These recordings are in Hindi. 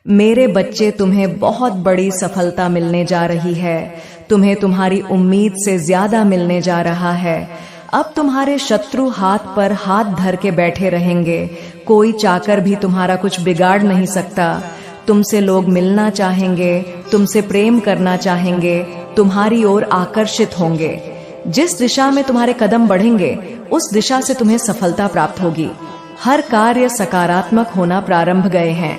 मेरे बच्चे, तुम्हें बहुत बड़ी सफलता मिलने जा रही है। तुम्हें तुम्हारी उम्मीद से ज्यादा मिलने जा रहा है। अब तुम्हारे शत्रु हाथ पर हाथ धर के बैठे रहेंगे। कोई चाकर भी तुम्हारा कुछ बिगाड़ नहीं सकता। तुमसे लोग मिलना चाहेंगे, तुमसे प्रेम करना चाहेंगे, तुम्हारी ओर आकर्षित होंगे। जिस दिशा में तुम्हारे कदम बढ़ेंगे उस दिशा से तुम्हें सफलता प्राप्त होगी। हर कार्य सकारात्मक होना प्रारंभ गए हैं।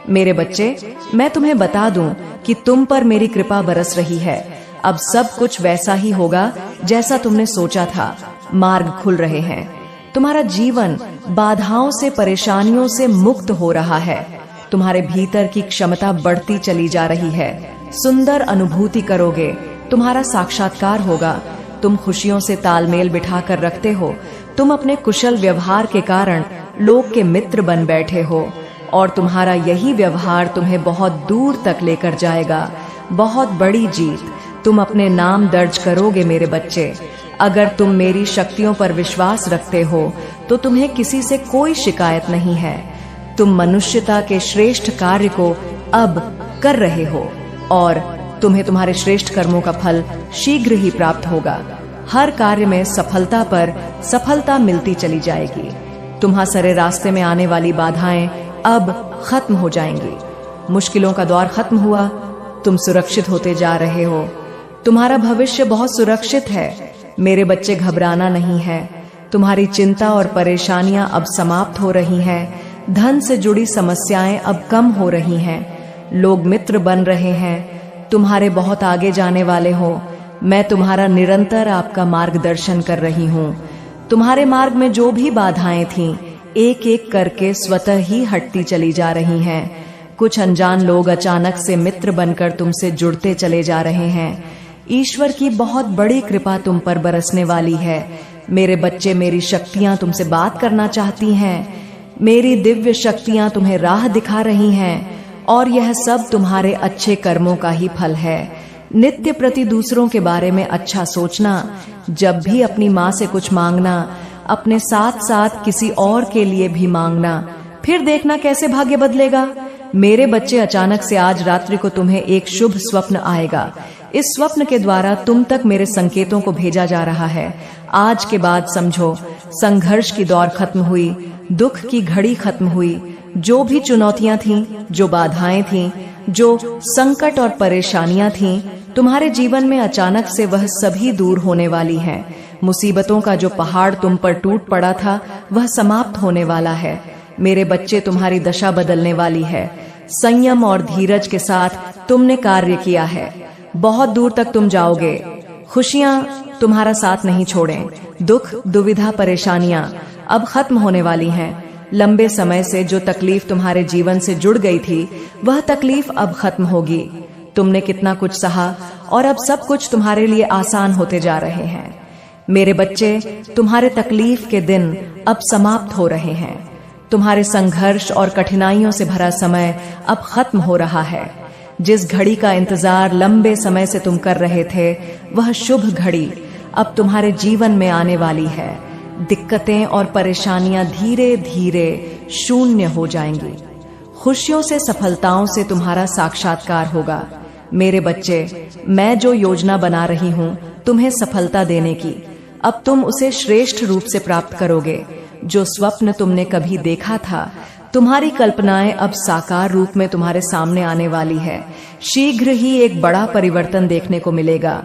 मेरे बच्चे, मैं तुम्हें बता दूं कि तुम पर मेरी कृपा बरस रही है। अब सब कुछ वैसा ही होगा जैसा तुमने सोचा था। मार्ग खुल रहे हैं। तुम्हारा जीवन बाधाओं से, परेशानियों से मुक्त हो रहा है। तुम्हारे भीतर की क्षमता बढ़ती चली जा रही है। सुंदर अनुभूति करोगे, तुम्हारा साक्षात्कार होगा। तुम खुशियों से तालमेल बिठा कर रखते हो। तुम अपने कुशल व्यवहार के कारण लोग के मित्र बन बैठे हो और तुम्हारा यही व्यवहार तुम्हें बहुत दूर तक लेकर जाएगा। बहुत बड़ी जीत तुम अपने नाम दर्ज करोगे मेरे बच्चे। अगर तुम मेरी शक्तियों पर विश्वास रखते हो तो तुम्हें किसी से कोई शिकायत नहीं है। तुम मनुष्यता के श्रेष्ठ कार्य को अब कर रहे हो और तुम्हें तुम्हारे श्रेष्ठ कर्मों का फल शीघ्र ही प्राप्त होगा। हर कार्य में सफलता पर सफलता मिलती चली जाएगी। तुम्हारे रास्ते में आने वाली बाधाएं अब खत्म हो जाएंगी। मुश्किलों का दौर खत्म हुआ। तुम सुरक्षित होते जा रहे हो। तुम्हारा भविष्य बहुत सुरक्षित है। मेरे बच्चे, घबराना नहीं है। तुम्हारी चिंता और परेशानियां अब समाप्त हो रही हैं। धन से जुड़ी समस्याएं अब कम हो रही हैं। लोग मित्र बन रहे हैं। तुम्हारे बहुत आगे जाने वाले हो। मैं तुम्हारा निरंतर आपका मार्गदर्शन कर रही हूँ। तुम्हारे मार्ग में जो भी बाधाएं थीं, एक एक करके स्वतः ही हटती चली जा रही हैं। कुछ अनजान लोग अचानक से मित्र बनकर तुमसे जुड़ते चले जा रहे हैं। ईश्वर की बहुत बड़ी कृपा तुम पर बरसने वाली है। मेरे बच्चे, मेरी शक्तियां तुमसे बात करना चाहती हैं। मेरी दिव्य शक्तियां तुम्हें राह दिखा रही हैं और यह सब तुम्हारे अच्छे कर्मों का ही फल है। नित्य प्रति दूसरों के बारे में अच्छा सोचना, जब भी अपनी माँ से कुछ मांगना, अपने साथ साथ किसी और के लिए भी मांगना, फिर देखना कैसे भाग्य बदलेगा। मेरे बच्चे, अचानक से आज रात्रि को तुम्हें एक शुभ स्वप्न आएगा। इस स्वप्न के द्वारा तुम तक मेरे संकेतों को भेजा जा रहा है। आज के बाद समझो, संघर्ष की दौर खत्म हुई, दुख की घड़ी खत्म हुई। जो भी चुनौतियां थीं, जो बाधाएं थीं, जो संकट और परेशानियां थीं, तुम्हारे जीवन में अचानक से वह सभी दूर होने वाली हैं। मुसीबतों का जो पहाड़ तुम पर टूट पड़ा था, वह समाप्त होने वाला है। मेरे बच्चे, तुम्हारी दशा बदलने वाली है। संयम और धीरज के साथ तुमने कार्य किया है। बहुत दूर तक तुम जाओगे। खुशियां तुम्हारा साथ नहीं छोड़ें। दुख, दुविधा, परेशानियां अब खत्म होने वाली हैं। लंबे समय से जो तकलीफ तुम्हारे जीवन से जुड़ गई थी, वह तकलीफ अब खत्म होगी। तुमने कितना कुछ सहा और अब सब कुछ तुम्हारे लिए आसान होते जा रहे हैं। मेरे बच्चे, तुम्हारे तकलीफ के दिन अब समाप्त हो रहे हैं। तुम्हारे संघर्ष और कठिनाइयों से भरा समय अब खत्म हो रहा है। जिस घड़ी का इंतजार लंबे समय से तुम कर रहे थे, वह शुभ घड़ी अब तुम्हारे जीवन में आने वाली है। दिक्कतें और परेशानियां धीरे धीरे शून्य हो जाएंगी। खुशियों से, सफलताओं से तुम्हारा साक्षात्कार होगा। मेरे बच्चे, मैं जो योजना बना रही हूँ तुम्हें सफलता देने की, अब तुम उसे श्रेष्ठ रूप से प्राप्त करोगे। जो स्वप्न तुमने कभी देखा था, तुम्हारी कल्पनाएं अब साकार रूप में तुम्हारे सामने आने वाली है। शीघ्र ही एक बड़ा परिवर्तन देखने को मिलेगा।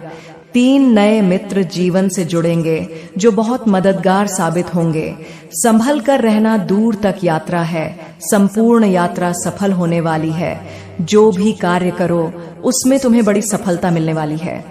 3 नए मित्र जीवन से जुड़ेंगे जो बहुत मददगार साबित होंगे। संभल कर रहना, दूर तक यात्रा है। संपूर्ण यात्रा सफल होने वाली है। जो भी कार्य करो उसमें तुम्हें बड़ी सफलता मिलने वाली है।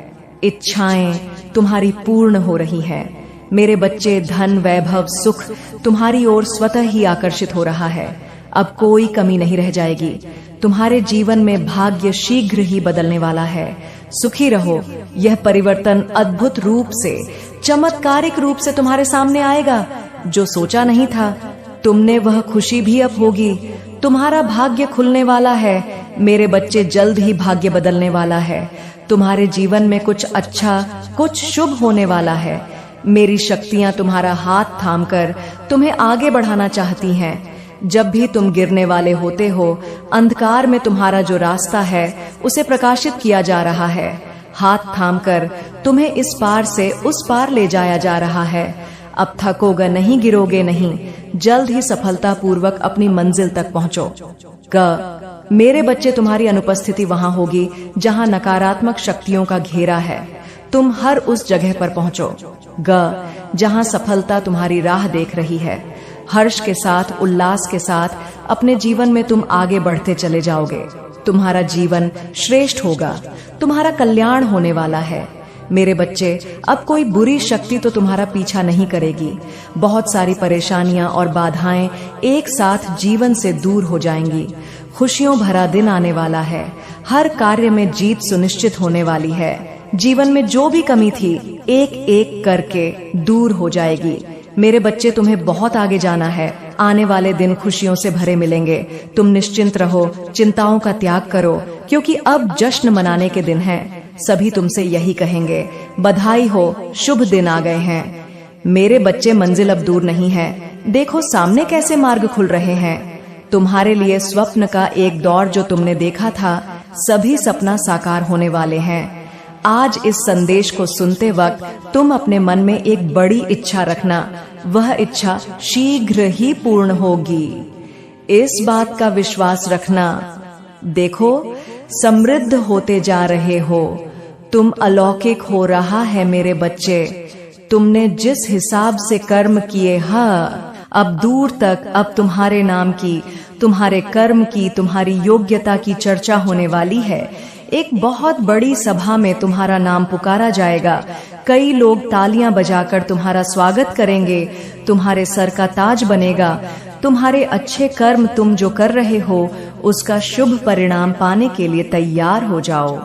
इच्छाएं तुम्हारी पूर्ण हो रही हैं। मेरे बच्चे, धन, वैभव, सुख तुम्हारी ओर स्वतः ही आकर्षित हो रहा है। अब कोई कमी नहीं रह जाएगी। तुम्हारे जीवन में भाग्य शीघ्र ही बदलने वाला है। सुखी रहो। यह परिवर्तन अद्भुत रूप से, चमत्कारिक रूप से तुम्हारे सामने आएगा। जो सोचा नहीं था तुमने, वह खुशी भी अब होगी। तुम्हारा भाग्य खुलने वाला है। मेरे बच्चे, जल्द ही भाग्य बदलने वाला है। तुम्हारे जीवन में कुछ अच्छा, कुछ शुभ होने वाला है। मेरी शक्तियां तुम्हारा हाथ थामकर तुम्हें आगे बढ़ाना चाहती हैं। जब भी तुम गिरने वाले होते हो, अंधकार में तुम्हारा जो रास्ता है उसे प्रकाशित किया जा रहा है। हाथ थामकर तुम्हें इस पार से उस पार ले जाया जा रहा है। अब थकोगे नहीं, गिरोगे नहीं, जल्द ही सफलता पूर्वक अपनी मंजिल तक पहुंचो। मेरे बच्चे, तुम्हारी अनुपस्थिति वहां होगी जहां नकारात्मक शक्तियों का घेरा है। तुम हर उस जगह पर पहुंचो जहां सफलता तुम्हारी राह देख रही है। हर्ष के साथ, उल्लास के साथ अपने जीवन में तुम आगे बढ़ते चले जाओगे। तुम्हारा जीवन श्रेष्ठ होगा, तुम्हारा कल्याण होने वाला है। मेरे बच्चे, अब कोई बुरी शक्ति तो तुम्हारा पीछा नहीं करेगी। बहुत सारी परेशानियां और बाधाएं एक साथ जीवन से दूर हो जाएंगी। खुशियों भरा दिन आने वाला है। हर कार्य में जीत सुनिश्चित होने वाली है। जीवन में जो भी कमी थी, एक एक करके दूर हो जाएगी। मेरे बच्चे, तुम्हें बहुत आगे जाना है। आने वाले दिन खुशियों से भरे मिलेंगे। तुम निश्चिंत रहो, चिंताओं का त्याग करो, क्योंकि अब जश्न मनाने के दिन है। सभी तुमसे यही कहेंगे, बधाई हो, शुभ दिन आ गए हैं। मेरे बच्चे, मंजिल अब दूर नहीं है। देखो सामने कैसे मार्ग खुल रहे हैं। तुम्हारे लिए स्वप्न का एक दौर जो तुमने देखा था, सभी सपना साकार होने वाले हैं। आज इस संदेश को सुनते वक्त तुम अपने मन में एक बड़ी इच्छा रखना। वह इच्छा शीघ्र ही पूर्ण होगी, इस बात का विश्वास रखना। देखो, समृद्ध होते जा रहे हो। तुम अलौकिक हो रहा है मेरे बच्चे। तुमने जिस हिसाब से कर्म किए अब दूर तक अब तुम्हारे नाम की, तुम्हारे कर्म की, तुम्हारी योग्यता की चर्चा होने वाली है। एक बहुत बड़ी सभा में तुम्हारा नाम पुकारा जाएगा। कई लोग तालियां बजाकर तुम्हारा स्वागत करेंगे। तुम्हारे सर का ताज बनेगा। तुम्हारे अच्छे कर्म तुम जो कर रहे हो, उसका शुभ परिणाम पाने के लिए तैयार हो जाओ।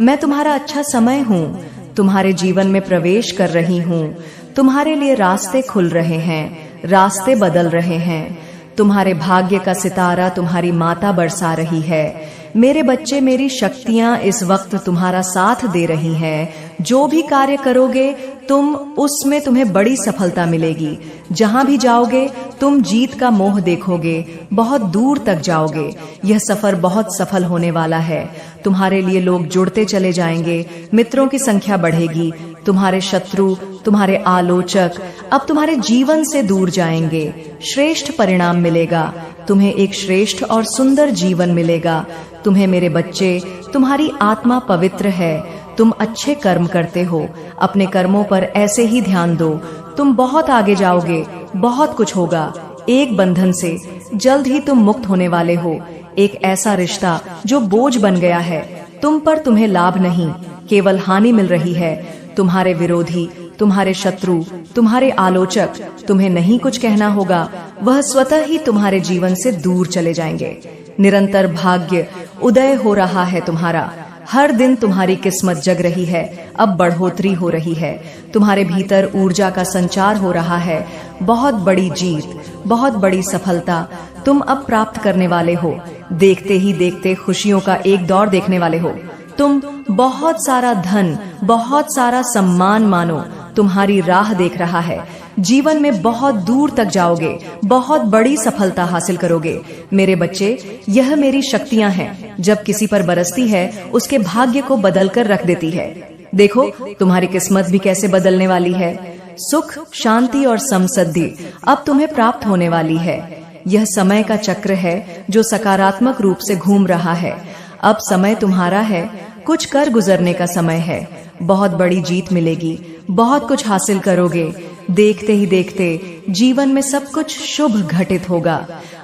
मैं तुम्हारा अच्छा समय हूँ। तुम्हारे जीवन में प्रवेश कर रही हूँ। तुम्हारे लिए रास्ते खुल रहे हैं, रास्ते बदल रहे हैं। तुम्हारे भाग्य का सितारा तुम्हारी माता बरसा रही है। मेरे बच्चे, मेरी शक्तियां इस वक्त तुम्हारा साथ दे रही हैं। जो भी कार्य करोगे तुम, उसमें तुम्हें बड़ी सफलता मिलेगी। जहां भी जाओगे तुम जीत का मोह देखोगे, बहुत दूर तक जाओगे। यह सफर बहुत सफल होने वाला है। तुम्हारे लिए लोग जुड़ते चले जाएंगे, मित्रों की संख्या बढ़ेगी। तुम्हारे शत्रु, तुम्हारे आलोचक अब तुम्हारे जीवन से दूर जाएंगे। श्रेष्ठ परिणाम मिलेगा। तुम्हें एक श्रेष्ठ और सुंदर जीवन मिलेगा। तुम्हें मेरे बच्चे, तुम्हारी आत्मा पवित्र है। तुम अच्छे कर्म करते हो। अपने कर्मों पर ऐसे ही ध्यान दो। तुम बहुत आगे जाओगे, बहुत कुछ होगा। एक बंधन से जल्द ही तुम मुक्त होने वाले हो। एक ऐसा रिश्ता जो बोझ बन गया है तुम पर, तुम्हें लाभ नहीं, केवल हानि मिल रही है। तुम्हारे विरोधी, तुम्हारे शत्रु, तुम्हारे आलोचक, तुम्हें नहीं कुछ कहना होगा। वह स्वतः ही तुम्हारे जीवन से दूर चले जाएंगे। निरंतर भाग्य उदय हो रहा है तुम्हारा। हर दिन तुम्हारी किस्मत जग रही है। अब बढ़ोतरी हो रही है। तुम्हारे भीतर ऊर्जा का संचार हो रहा है। बहुत बड़ी जीत, बहुत बड़ी सफलता तुम अब प्राप्त करने वाले हो। देखते ही देखते खुशियों का एक दौर देखने वाले हो। तुम बहुत सारा धन, बहुत सारा सम्मान मानो तुम्हारी राह देख रहा है। जीवन में बहुत दूर तक जाओगे, बहुत बड़ी सफलता हासिल करोगे। मेरे बच्चे, यह मेरी शक्तियां हैं। जब किसी पर बरसती है, उसके भाग्य को बदल कर रख देती है। देखो, तुम्हारी किस्मत भी कैसे बदलने वाली है। सुख, शांति और समृद्धि अब तुम्हें प्राप्त होने वाली है। यह समय का चक्र है जो सकारात्मक रूप से घूम रहा है। अब समय तुम्हारा है। कुछ कर गुजरने का समय है। बहुत बड़ी जीत मिलेगी। बहुत कुछ हासिल करोगे। देखते ही देखते जीवन में सब कुछ शुभ घटित होगा।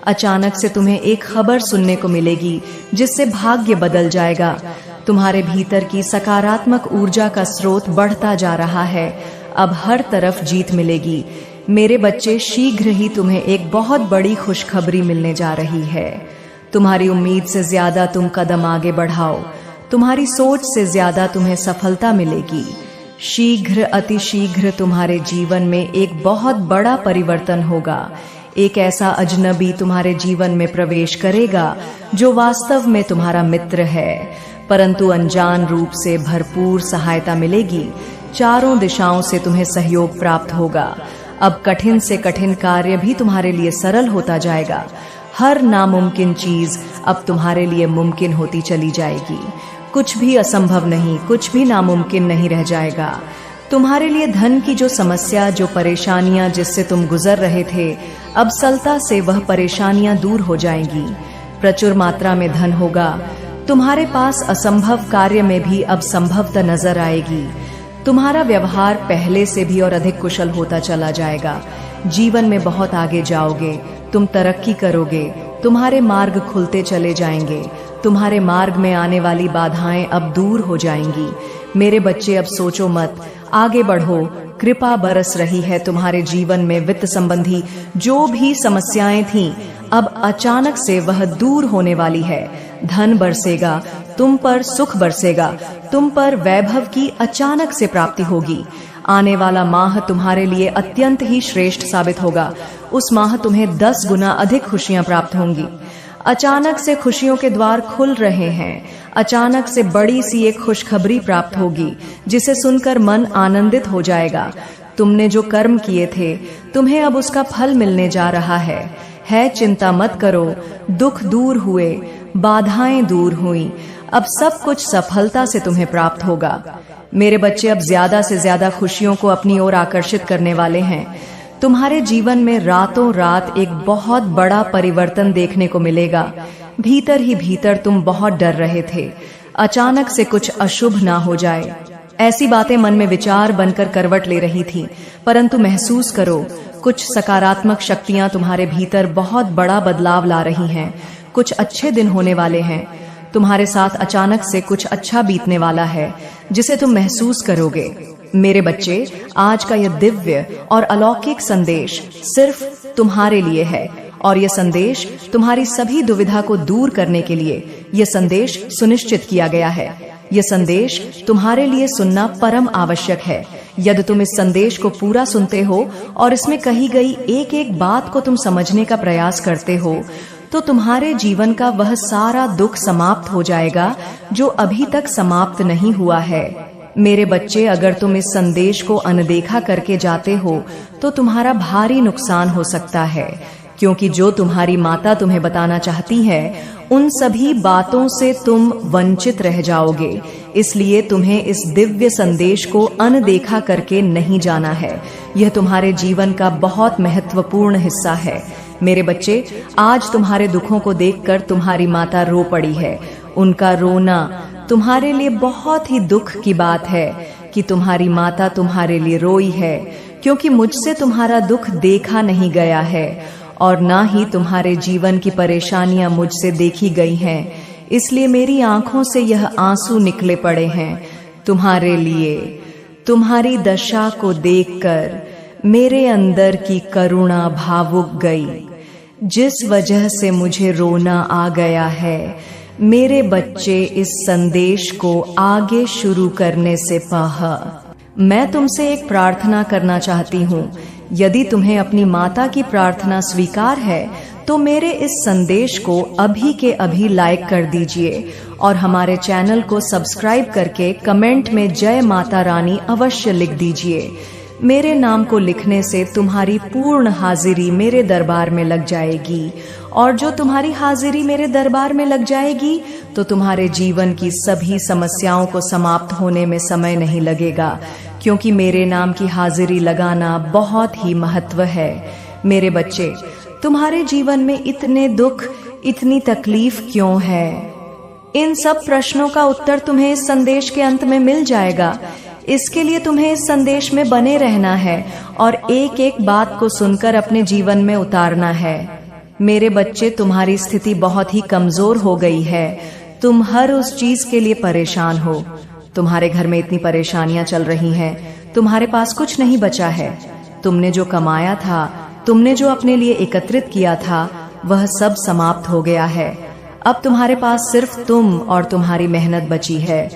अचानक से तुम्हें एक खबर सुनने को मिलेगी जिससे भाग्य बदल जाएगा। तुम्हारे भीतर की सकारात्मक ऊर्जा का स्रोत बढ़ता जा रहा है। अब हर तरफ जीत मिलेगी। मेरे बच्चे, शीघ्र ही तुम्हें एक बहुत बड़ी खुशखबरी मिलने जा रही है। तुम्हारी उम्मीद से ज्यादा तुम कदम आगे बढ़ाओ। तुम्हारी सोच से ज्यादा तुम्हें सफलता मिलेगी। शीघ्र, अति शीघ्र तुम्हारे जीवन में एक बहुत बड़ा परिवर्तन होगा। एक ऐसा अजनबी तुम्हारे जीवन में प्रवेश करेगा जो वास्तव में तुम्हारा मित्र है, परंतु अनजान रूप से भरपूर सहायता मिलेगी। चारों दिशाओं से तुम्हें सहयोग प्राप्त होगा। अब कठिन से कठिन कार्य भी तुम्हारे लिए सरल होता जाएगा। हर नामुमकिन चीज अब तुम्हारे लिए मुमकिन होती चली जाएगी। कुछ भी असंभव नहीं, कुछ भी नामुमकिन नहीं रह जाएगा। तुम्हारे लिए धन की जो समस्या, जो परेशानियां जिससे तुम गुजर रहे थे, अब सलता से वह परेशानियां दूर हो जाएंगी। प्रचुर मात्रा में धन होगा। तुम्हारे पास असंभव कार्य में भी अब संभवता नजर आएगी। तुम्हारा व्यवहार पहले से भी और अधिक कुशल होता चला जाएगा। जीवन में बहुत आगे जाओगे, तुम तरक्की करोगे, तुम्हारे मार्ग खुलते चले जाएंगे। तुम्हारे मार्ग में आने वाली बाधाएं अब दूर हो जाएंगी। मेरे बच्चे, अब सोचो मत, आगे बढ़ो। कृपा बरस रही है तुम्हारे जीवन में। वित्त संबंधी जो भी समस्याएं थीं, अब अचानक से वह दूर होने वाली है। धन बरसेगा, तुम पर सुख बरसेगा, तुम पर वैभव की अचानक से प्राप्ति होगी। आने वाला माह तुम्हारे लिए अत्यंत ही श्रेष्ठ साबित होगा। उस माह तुम्हें 10 गुना अधिक खुशियां प्राप्त होंगी। अचानक से खुशियों के द्वार खुल रहे हैं। अचानक से बड़ी सी एक खुशखबरी प्राप्त होगी, जिसे सुनकर मन आनंदित हो जाएगा। तुमने जो कर्म किए थे, तुम्हें अब उसका फल मिलने जा रहा है। चिंता मत करो। दुख दूर हुए, बाधाएं दूर हुई, अब सब कुछ सफलता से तुम्हें प्राप्त होगा। मेरे बच्चे, अब ज्यादा से ज्यादा खुशियों को अपनी ओर आकर्षित करने वाले हैं। तुम्हारे जीवन में रातों रात एक बहुत बड़ा परिवर्तन देखने को मिलेगा। भीतर ही भीतर तुम बहुत डर रहे थे, अचानक से कुछ अशुभ ना हो जाए, ऐसी बातें मन में विचार बनकर करवट ले रही थी। परंतु महसूस करो, कुछ सकारात्मक शक्तियां तुम्हारे भीतर बहुत बड़ा बदलाव ला रही हैं। कुछ अच्छे दिन होने वाले हैं। तुम्हारे साथ अचानक से कुछ अच्छा बीतने वाला है, जिसे तुम महसूस करोगे। मेरे बच्चे, आज का यह दिव्य और अलौकिक संदेश सिर्फ तुम्हारे लिए है, और यह संदेश तुम्हारी सभी दुविधा को दूर करने के लिए यह संदेश सुनिश्चित किया गया है। यह संदेश तुम्हारे लिए सुनना परम आवश्यक है। यदि तुम इस संदेश को पूरा सुनते हो और इसमें कही गई एक एक बात को तुम समझने का प्रयास करते हो, तो तुम्हारे जीवन का वह सारा दुख समाप्त हो जाएगा जो अभी तक समाप्त नहीं हुआ है। मेरे बच्चे, अगर तुम इस संदेश को अनदेखा करके जाते हो तो तुम्हारा भारी नुकसान हो सकता है, क्योंकि जो तुम्हारी माता तुम्हें बताना चाहती है उन सभी बातों से तुम वंचित रह जाओगे। इसलिए तुम्हें इस दिव्य संदेश को अनदेखा करके नहीं जाना है। यह तुम्हारे जीवन का बहुत महत्वपूर्ण हिस्सा है। मेरे बच्चे, आज तुम्हारे दुखों को देखकर तुम्हारी माता रो पड़ी है। उनका रोना तुम्हारे लिए बहुत ही दुख की बात है कि तुम्हारी माता तुम्हारे लिए रोई है, क्योंकि मुझसे तुम्हारा दुख देखा नहीं गया है और ना ही तुम्हारे जीवन की परेशानियां मुझसे देखी गई हैं। इसलिए मेरी आंखों से यह आंसू निकले पड़े हैं तुम्हारे लिए। तुम्हारी दशा को देखकर मेरे अंदर की करुणा भावुक गई, जिस वजह से मुझे रोना आ गया है। मेरे बच्चे, इस संदेश को आगे शुरू करने से पहले मैं तुमसे एक प्रार्थना करना चाहती हूँ। यदि तुम्हें अपनी माता की प्रार्थना स्वीकार है तो मेरे इस संदेश को अभी के अभी लाइक कर दीजिए और हमारे चैनल को सब्सक्राइब करके कमेंट में जय माता रानी अवश्य लिख दीजिए। मेरे नाम को लिखने से तुम्हारी पूर्ण हाजिरी मेरे दरबार में लग जाएगी, और जो तुम्हारी हाजिरी मेरे दरबार में लग जाएगी तो तुम्हारे जीवन की सभी समस्याओं को समाप्त होने में समय नहीं लगेगा, क्योंकि मेरे नाम की हाजिरी लगाना बहुत ही महत्व है। मेरे बच्चे, तुम्हारे जीवन में इतने दुख, इतनी तकलीफ क्यों है? इन सब प्रश्नों का उत्तर तुम्हें इस संदेश के अंत में मिल जाएगा। इसके लिए तुम्हें इस संदेश में बने रहना है और एक एक बात को सुनकर अपने जीवन में उतारना है। मेरे बच्चे, तुम्हारी स्थिति बहुत ही कमजोर हो गई है। तुम हर उस चीज के लिए परेशान हो। तुम्हारे घर में इतनी परेशानियां चल रही हैं, तुम्हारे पास कुछ नहीं बचा है। तुमने जो कमाया था, तुमने जो अपने लिए एकत्रित किया था, वह सब समाप्त हो गया है। अब तुम्हारे पास सिर्फ तुम और तुम्हारी मेहनत बची है।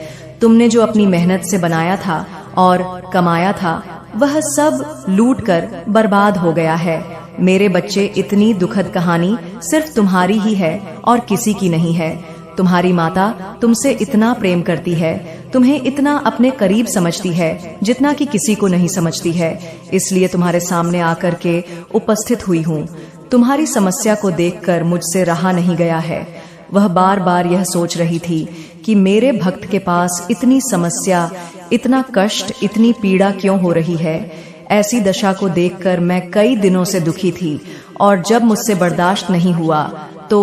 तुमने जो अपनी मेहनत से बनाया था और कमाया था, वह सब लूटकर बर्बाद हो गया है। मेरे बच्चे, इतनी दुखद कहानी सिर्फ तुम्हारी ही है और किसी की नहीं है। तुम्हारी माता तुमसे इतना प्रेम करती है, तुम्हें इतना अपने करीब समझती है जितना कि किसी को नहीं समझती है। इसलिए तुम्हारे सामने आकर के उपस्थित हुई हूँ। तुम्हारी समस्या को देखकर मुझसे रहा नहीं गया है। वह बार बार यह सोच रही थी कि मेरे भक्त के पास इतनी समस्या, इतना कष्ट, इतनी पीड़ा क्यों हो रही है। ऐसी दशा को देखकर मैं कई दिनों से दुखी थी और जब मुझसे बर्दाश्त नहीं हुआ तो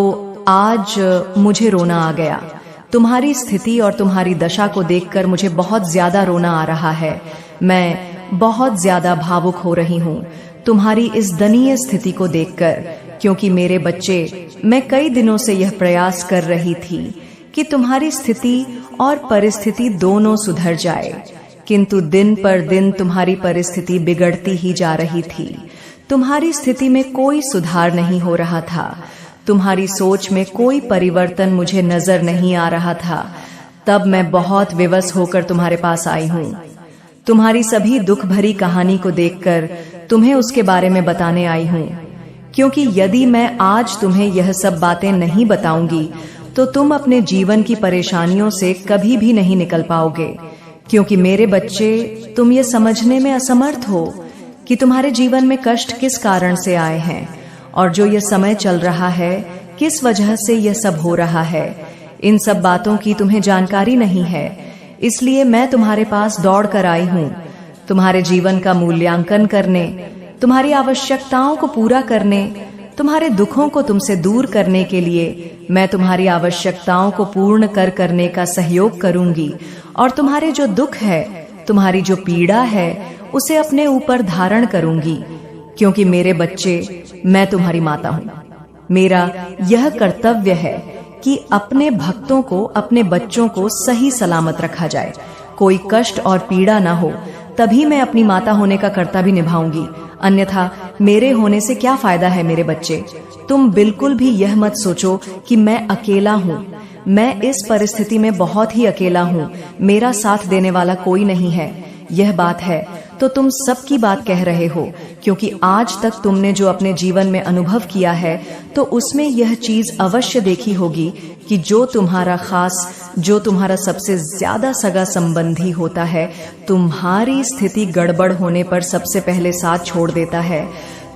आज मुझे रोना आ गया। तुम्हारी स्थिति और तुम्हारी दशा को देखकर मुझे बहुत ज्यादा रोना आ रहा है। मैं बहुत ज्यादा भावुक हो रही हूँ तुम्हारी इस दयनीय स्थिति को देखकर, क्योंकि मेरे बच्चे, मैं कई दिनों से यह प्रयास कर रही थी कि तुम्हारी स्थिति और परिस्थिति दोनों सुधर जाए, किंतु दिन पर दिन तुम्हारी परिस्थिति बिगड़ती ही जा रही थी। तुम्हारी स्थिति में कोई सुधार नहीं हो रहा था। तुम्हारी सोच में कोई परिवर्तन मुझे नजर नहीं आ रहा था। तब मैं बहुत विवश होकर तुम्हारे पास आई हूँ। तुम्हारी सभी दुख भरी कहानी को देखकर तुम्हें उसके बारे में बताने आई हूँ, क्योंकि यदि मैं आज तुम्हें यह सब बातें नहीं बताऊंगी तो तुम अपने जीवन की परेशानियों से कभी भी नहीं निकल पाओगे। क्योंकि मेरे बच्चे, तुम ये समझने में असमर्थ हो कि तुम्हारे जीवन में कष्ट किस कारण से आए हैं और जो यह समय चल रहा है, किस वजह से यह सब हो रहा है। इन सब बातों की तुम्हें जानकारी नहीं है, इसलिए मैं तुम्हारे पास दौड़ कर आई हूँ। तुम्हारे जीवन का मूल्यांकन करने, तुम्हारी आवश्यकताओं को पूरा करने, तुम्हारे दुखों को तुमसे दूर करने के लिए मैं तुम्हारी आवश्यकताओं को पूर्ण करने का सहयोग करूंगी और तुम्हारे जो दुख है, तुम्हारी जो पीड़ा है, उसे अपने ऊपर धारण करूंगी। क्योंकि मेरे बच्चे, मैं तुम्हारी माता हूँ। मेरा यह कर्तव्य है कि अपने भक्तों को, अपने बच्चों को सही सलामत रखा जाए, कोई कष्ट और पीड़ा ना हो, तभी मैं अपनी माता होने का कर्तव्य निभाऊंगी। अन्यथा मेरे होने से क्या फायदा है। मेरे बच्चे, तुम बिल्कुल भी यह मत सोचो कि मैं अकेला हूँ। मैं इस परिस्थिति में बहुत ही अकेला हूँ, मेरा साथ देने वाला कोई नहीं है। यह बात है तो तुम सबकी बात कह रहे हो, क्योंकि आज तक तुमने जो अपने जीवन में अनुभव किया है तो उसमें यह चीज अवश्य देखी होगी कि जो तुम्हारा खास, जो तुम्हारा सबसे ज्यादा सगा संबंधी होता है, तुम्हारी स्थिति गड़बड़ होने पर सबसे पहले साथ छोड़ देता है।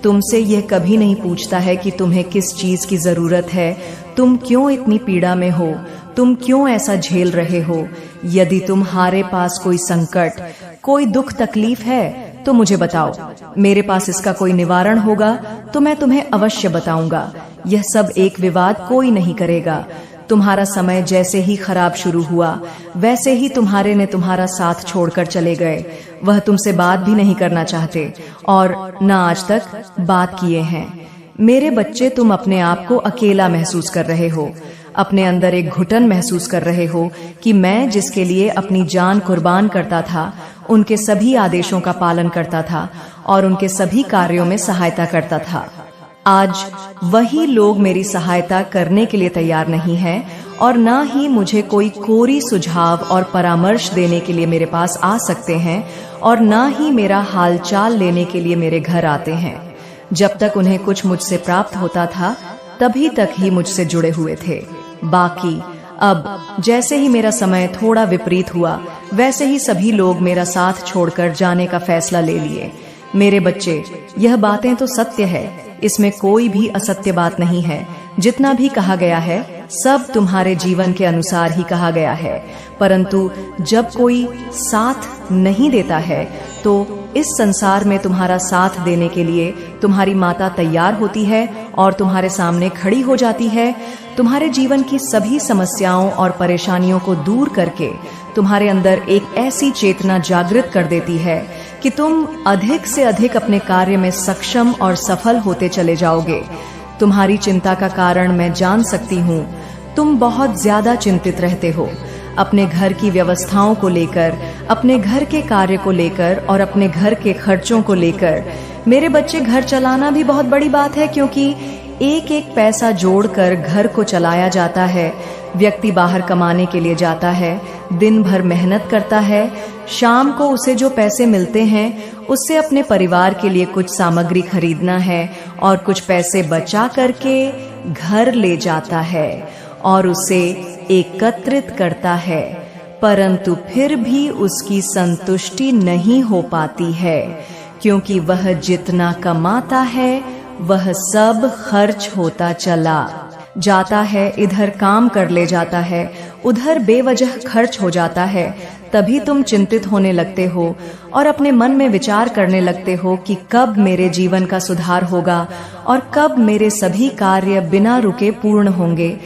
तुमसे यह कभी नहीं पूछता है कि तुम्हें किस चीज की जरूरत है, तुम क्यों इतनी पीड़ा में हो, तुम क्यों ऐसा झेल रहे हो। यदि तुम्हारे पास कोई संकट, कोई दुख तकलीफ है तो मुझे बताओ, मेरे पास इसका कोई निवारण होगा तो मैं तुम्हें अवश्य बताऊंगा। यह सब एक विवाद कोई नहीं करेगा। तुम्हारा समय जैसे ही खराब शुरू हुआ, वैसे ही तुम्हारे ने तुम्हारा साथ छोड़कर चले गए। वह तुमसे बात भी नहीं करना चाहते और न आज तक बात किए हैं। मेरे बच्चे, तुम अपने आप को अकेला महसूस कर रहे हो, अपने अंदर एक घुटन महसूस कर रहे हो कि मैं जिसके लिए अपनी जान कुर्बान करता था, उनके सभी आदेशों का पालन करता था और उनके सभी कार्यों में सहायता करता था, आज वही लोग मेरी सहायता करने के लिए तैयार नहीं है और न ही मुझे कोई कोरी सुझाव और परामर्श देने के लिए मेरे पास आ सकते हैं और न ही मेरा हालचाल लेने के लिए मेरे घर आते हैं। जब तक उन्हें कुछ मुझसे प्राप्त होता था तभी तक ही मुझसे जुड़े हुए थे। बाकी अब जैसे ही मेरा समय थोड़ा विपरीत हुआ, वैसे ही सभी लोग मेरा साथ छोड़कर जाने का फैसला ले लिए। मेरे बच्चे, यह बातें तो सत्य है, इसमें कोई भी असत्य बात नहीं है। जितना भी कहा गया है सब तुम्हारे जीवन के अनुसार ही कहा गया है, परंतु जब कोई साथ नहीं देता है तो इस संसार में तुम्हारा साथ देने के लिए तुम्हारी माता तैयार होती है और तुम्हारे सामने खड़ी हो जाती है। तुम्हारे जीवन की सभी समस्याओं और परेशानियों को दूर करके तुम्हारे अंदर एक ऐसी चेतना जागृत कर देती है कि तुम अधिक से अधिक अपने कार्य में सक्षम और सफल होते चले जाओगे। तुम्हारी चिंता का कारण मैं जान सकती हूँ। तुम बहुत ज्यादा चिंतित रहते हो अपने घर की व्यवस्थाओं को लेकर, अपने घर के कार्य को लेकर और अपने घर के खर्चों को लेकर। मेरे बच्चे, घर चलाना भी बहुत बड़ी बात है, क्योंकि एक एक पैसा जोड़कर घर को चलाया जाता है। व्यक्ति बाहर कमाने के लिए जाता है, दिन भर मेहनत करता है, शाम को उसे जो पैसे मिलते हैं उससे अपने परिवार के लिए कुछ सामग्री खरीदना है और कुछ पैसे बचा करके घर ले जाता है और उसे एकत्रित करता है, परंतु फिर भी उसकी संतुष्टि नहीं हो पाती है, क्योंकि वह जितना कमाता है वह सब खर्च होता चला जाता है। इधर काम कर ले जाता है, उधर बेवजह खर्च हो जाता है। तभी तुम चिंतित होने लगते हो और अपने मन में विचार करने लगते हो कि कब मेरे जीवन का सुधार होगा और कब मेरे सभी कार्य बिना रुके पूर्ण होंगे।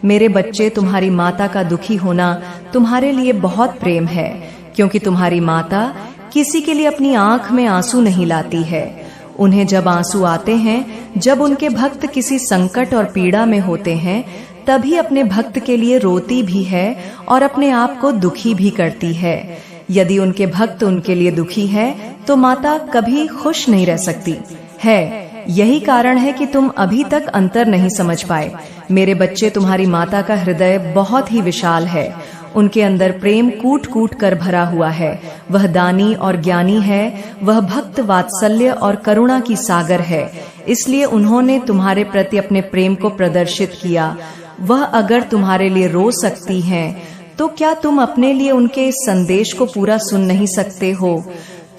मेरे बच्चे, तुम्हारी माता का दुखी होना तुम्हारे लिए बहुत प्रेम है, क्योंकि तुम्हारी माता किसी के लिए अपनी आंख में आंसू नहीं लाती है। उन्हें जब आंसू आते हैं, जब उनके भक्त किसी संकट और पीड़ा में होते हैं, तभी अपने भक्त के लिए रोती भी है और अपने आप को दुखी भी करती है। यदि उनके भक्त उनके लिए दुखी है तो माता कभी खुश नहीं रह सकती है। यही कारण है कि तुम अभी तक अंतर नहीं समझ पाए। मेरे बच्चे, तुम्हारी माता का हृदय बहुत ही विशाल है। उनके अंदर प्रेम कूट कूट कर भरा हुआ है। वह दानी और ज्ञानी है। वह भक्त, वात्सल्य और करुणा की सागर है। इसलिए उन्होंने तुम्हारे प्रति अपने प्रेम को प्रदर्शित किया। वह अगर तुम्हारे लिए रो सकती हैं, तो क्या तुम अपने लिए उनके इस संदेश को पूरा सुन नहीं सकते हो?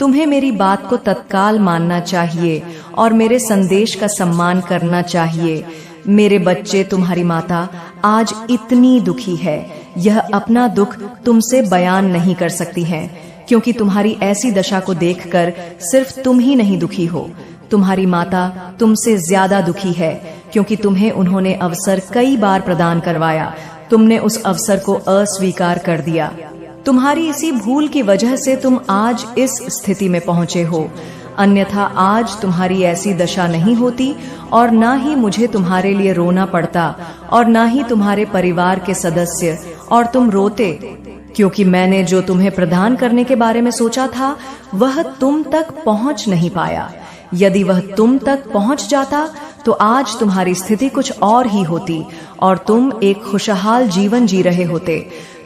तुम्हें मेरी बात को तत्काल मानना चाहिए और मेरे संदेश का सम्मान करना चाहिए। मेरे बच्चे, तुम्हारी माता आज इतनी दुखी है, यह अपना दुख तुमसे बयान नहीं कर सकती है, क्योंकि तुम्हारी ऐसी दशा को देखकर सिर्फ तुम ही नहीं दुखी हो, तुम्हारी माता तुमसे ज्यादा दुखी है, क्योंकि तुम्हें उन्होंने अवसर कई बार प्रदान करवाया, तुमने उस अवसर को अस्वीकार कर दिया। तुम्हारी इसी भूल की वजह से तुम आज इस स्थिति में पहुंचे हो, अन्यथा आज तुम्हारी ऐसी दशा नहीं होती और ना ही मुझे तुम्हारे लिए रोना पड़ता और ना ही तुम्हारे परिवार के सदस्य और तुम रोते, क्योंकि मैंने जो तुम्हें प्रदान करने के बारे में सोचा था वह तुम तक पहुंच नहीं पाया। यदि वह तुम तक पहुंच जाता तो आज तुम्हारी स्थिति कुछ और ही होती और तुम एक खुशहाल जीवन जी रहे होते।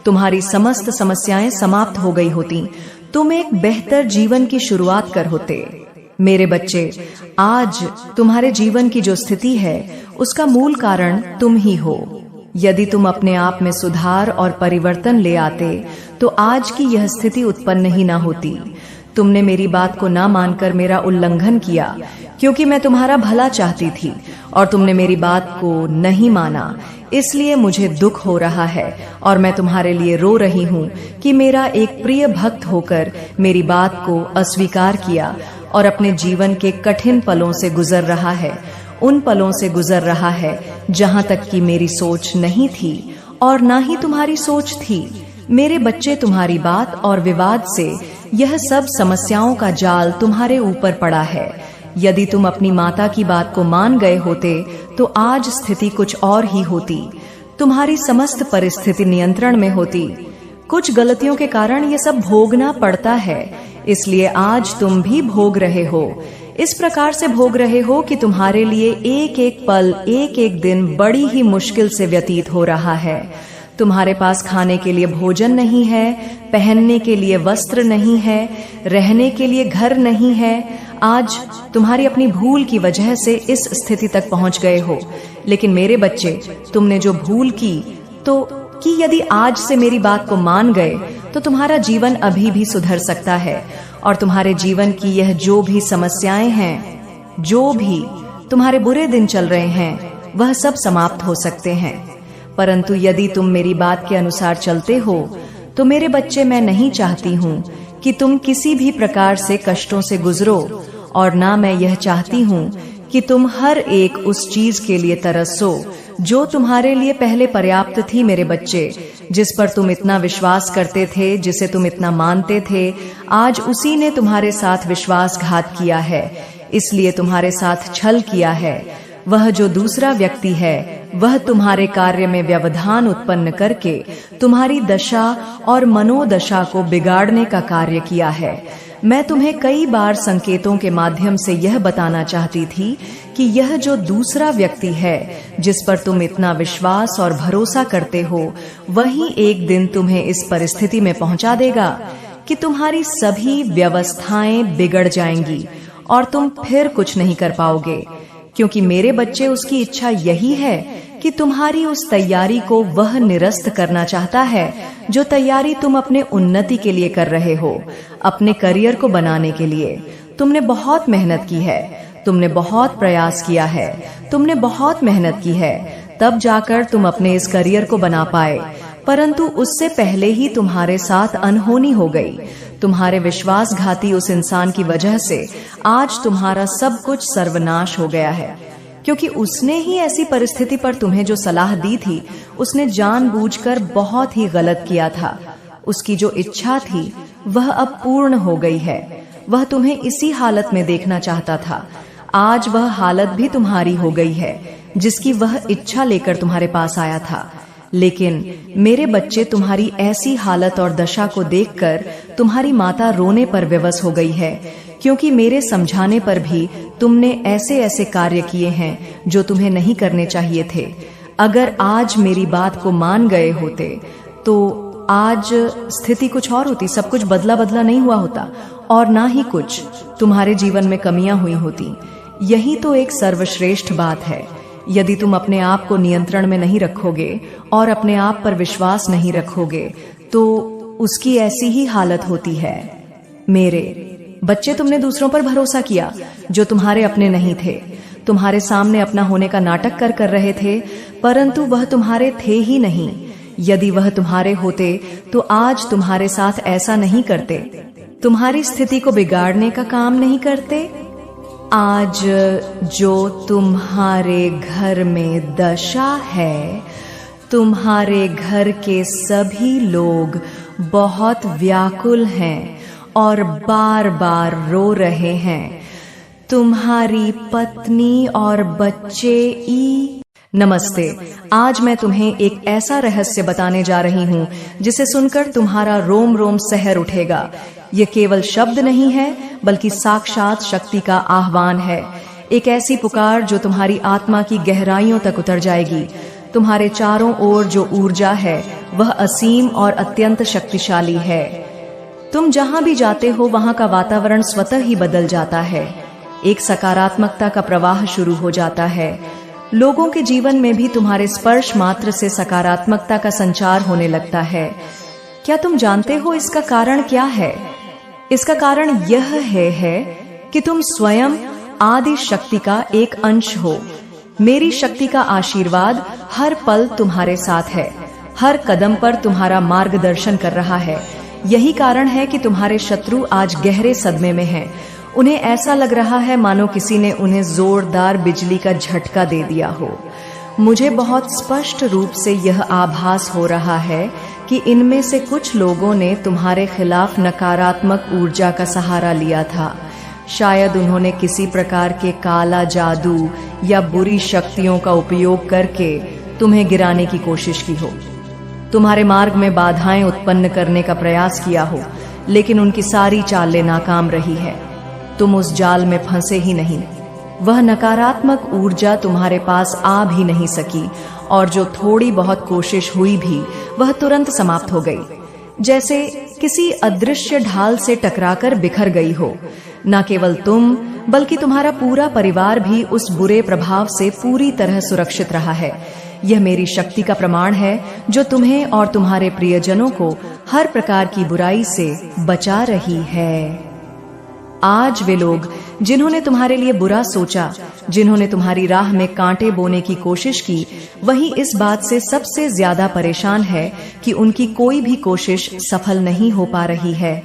तुम्हारी समस्त समस्याएं समाप्त हो गई होती। तुम एक बेहतर जीवन की शुरुआत कर होते। मेरे बच्चे, आज तुम्हारे जीवन की जो स्थिति है उसका मूल कारण तुम ही हो। यदि तुम अपने आप में सुधार और परिवर्तन ले आते तो आज की यह स्थिति उत्पन्न ही ना होती। तुमने मेरी बात को ना मानकर मेरा उल्लंघन किया, क्योंकि मैं तुम्हारा भला चाहती थी और तुमने मेरी बात को नहीं माना। इसलिए मुझे दुख हो रहा है और मैं तुम्हारे लिए रो रही हूँ कि मेरा एक प्रिय भक्त होकर मेरी बात को अस्वीकार किया और अपने जीवन के कठिन पलों से गुजर रहा है। उन पलों से गुजर रहा है जहाँ तक कि मेरी सोच नहीं थी और ना ही तुम्हारी सोच थी। मेरे बच्चे, तुम्हारी बात और विवाद से यह सब समस्याओं का जाल तुम्हारे ऊपर पड़ा है। यदि तुम अपनी माता की बात को मान गए होते तो आज स्थिति कुछ और ही होती। तुम्हारी समस्त परिस्थिति नियंत्रण में होती। कुछ गलतियों के कारण ये सब भोगना पड़ता है, इसलिए आज तुम भी भोग रहे हो। इस प्रकार से भोग रहे हो कि तुम्हारे लिए एक एक पल, एक एक दिन बड़ी ही मुश्किल से व्यतीत हो रहा है। तुम्हारे पास खाने के लिए भोजन नहीं है, पहनने के लिए वस्त्र नहीं है, रहने के लिए घर नहीं है। आज तुम्हारी अपनी भूल की वजह से इस स्थिति तक पहुंच गए हो। लेकिन मेरे बच्चे, तुमने जो भूल की कि यदि आज से मेरी बात को मान गए तो तुम्हारा जीवन अभी भी सुधर सकता है और तुम्हारे जीवन की यह जो भी समस्याएं हैं, जो भी तुम्हारे बुरे दिन चल रहे हैं, वह सब समाप्त हो सकते हैं। परंतु यदि तुम मेरी बात के अनुसार चलते हो तो मेरे बच्चे, मैं नहीं चाहती हूँ कि तुम किसी भी प्रकार से कष्टों से गुजरो और ना मैं यह चाहती हूँ कि तुम हर एक उस चीज के लिए तरसो जो तुम्हारे लिए पहले पर्याप्त थी। मेरे बच्चे, जिस पर तुम इतना विश्वास करते थे, जिसे तुम इतना मानते थे, आज उसी ने तुम्हारे साथ विश्वासघात किया है, इसलिए तुम्हारे साथ छल किया है। वह जो दूसरा व्यक्ति है वह तुम्हारे कार्य में व्यवधान उत्पन्न करके तुम्हारी दशा और मनोदशा को बिगाड़ने का कार्य किया है। मैं तुम्हें कई बार संकेतों के माध्यम से यह बताना चाहती थी कि यह जो दूसरा व्यक्ति है जिस पर तुम इतना विश्वास और भरोसा करते हो, वही एक दिन तुम्हें इस परिस्थिति में पहुंचा देगा कि तुम्हारी सभी व्यवस्थाएं बिगड़ जाएंगी और तुम फिर कुछ नहीं कर पाओगे। क्योंकि मेरे बच्चे, उसकी इच्छा यही है कि तुम्हारी उस तैयारी को वह निरस्त करना चाहता है जो तैयारी तुम अपने उन्नति के लिए कर रहे हो, अपने करियर को बनाने के लिए। तुमने बहुत मेहनत की है, तुमने बहुत प्रयास किया है, तुमने बहुत मेहनत की है, तब जाकर तुम अपने इस करियर को बना पाए, परंतु उससे पहले ही तुम्हारे साथ अनहोनी हो गई। तुम्हारे विश्वासघाती उस इंसान की वजह से आज तुम्हारा सब कुछ सर्वनाश हो गया है, क्योंकि उसने ही ऐसी परिस्थिति पर तुम्हें जो सलाह दी थी, उसने जानबूझकर बहुत ही गलत किया था। उसकी जो इच्छा थी वह अब पूर्ण हो गई है। वह तुम्हें इसी हालत में देखना चाहता था। आज वह हालत भी तुम्हारी हो गई है जिसकी वह इच्छा लेकर तुम्हारे पास आया था। लेकिन मेरे बच्चे, तुम्हारी ऐसी हालत और दशा को देखकर तुम्हारी माता रोने पर विवश हो गई है, क्योंकि मेरे समझाने पर भी तुमने ऐसे ऐसे कार्य किए हैं जो तुम्हें नहीं करने चाहिए थे। अगर आज मेरी बात को मान गए होते तो आज स्थिति कुछ और होती, सब कुछ बदला बदला नहीं हुआ होता और ना ही कुछ तुम्हारे जीवन में कमियां हुई होती। यही तो एक सर्वश्रेष्ठ बात है। यदि तुम अपने आप को नियंत्रण में नहीं रखोगे और अपने आप पर विश्वास नहीं रखोगे तो उसकी ऐसी ही हालत होती है। मेरे बच्चे, तुमने दूसरों पर भरोसा किया जो तुम्हारे अपने नहीं थे। तुम्हारे सामने अपना होने का नाटक कर रहे थे, परंतु वह तुम्हारे थे ही नहीं। यदि वह तुम्हारे होते तो आज तुम्हारे साथ ऐसा नहीं करते, तुम्हारी स्थिति को बिगाड़ने का काम नहीं करते। आज जो तुम्हारे घर में दशा है, तुम्हारे घर के सभी लोग बहुत व्याकुल हैं और बार बार रो रहे हैं। तुम्हारी पत्नी और बच्चे नमस्ते। आज मैं तुम्हें एक ऐसा रहस्य बताने जा रही हूँ जिसे सुनकर तुम्हारा रोम रोम सहर उठेगा। ये केवल शब्द नहीं है, बल्कि साक्षात शक्ति का आह्वान है। एक ऐसी पुकार जो तुम्हारी आत्मा की गहराइयों तक उतर जाएगी। तुम्हारे चारों ओर जो ऊर्जा है वह असीम और अत्यंत शक्तिशाली है। तुम जहाँ भी जाते हो वहाँ का वातावरण स्वतः ही बदल जाता है। एक सकारात्मकता का प्रवाह शुरू हो जाता है। लोगों के जीवन में भी तुम्हारे स्पर्श मात्र से सकारात्मकता का संचार होने लगता है। क्या तुम जानते हो इसका कारण क्या है? इसका कारण यह है कि तुम स्वयं आदि शक्ति का एक अंश हो। मेरी शक्ति का आशीर्वाद हर पल तुम्हारे साथ है, हर कदम पर तुम्हारा मार्गदर्शन कर रहा है। यही कारण है कि तुम्हारे शत्रु आज गहरे सदमे में हैं। उन्हें ऐसा लग रहा है मानो किसी ने उन्हें जोरदार बिजली का झटका दे दिया हो। मुझे बहुत स्पष्ट रूप से यह आभास हो रहा है कि इनमें से कुछ लोगों ने तुम्हारे खिलाफ नकारात्मक ऊर्जा का सहारा लिया था। शायद उन्होंने किसी प्रकार के काला जादू या बुरी शक्तियों का उपयोग करके तुम्हें गिराने की कोशिश की हो, तुम्हारे मार्ग में बाधाएं उत्पन्न करने का प्रयास किया हो, लेकिन उनकी सारी चालें नाकाम रही है। तुम उस जाल में फंसे ही नहीं। वह नकारात्मक ऊर्जा तुम्हारे पास आ भी नहीं सकी और जो थोड़ी बहुत कोशिश हुई भी वह तुरंत समाप्त हो गई, जैसे किसी अदृश्य ढाल से टकराकर बिखर गई हो। न केवल तुम बल्कि तुम्हारा पूरा परिवार भी उस बुरे प्रभाव से पूरी तरह सुरक्षित रहा है। यह मेरी शक्ति का प्रमाण है जो तुम्हें और तुम्हारे प्रियजनों को हर प्रकार की बुराई से बचा रही है। आज वे लोग जिन्होंने तुम्हारे लिए बुरा सोचा, जिन्होंने तुम्हारी राह में कांटे बोने की कोशिश की, वही इस बात से सबसे ज्यादा परेशान है कि उनकी कोई भी कोशिश सफल नहीं हो पा रही है।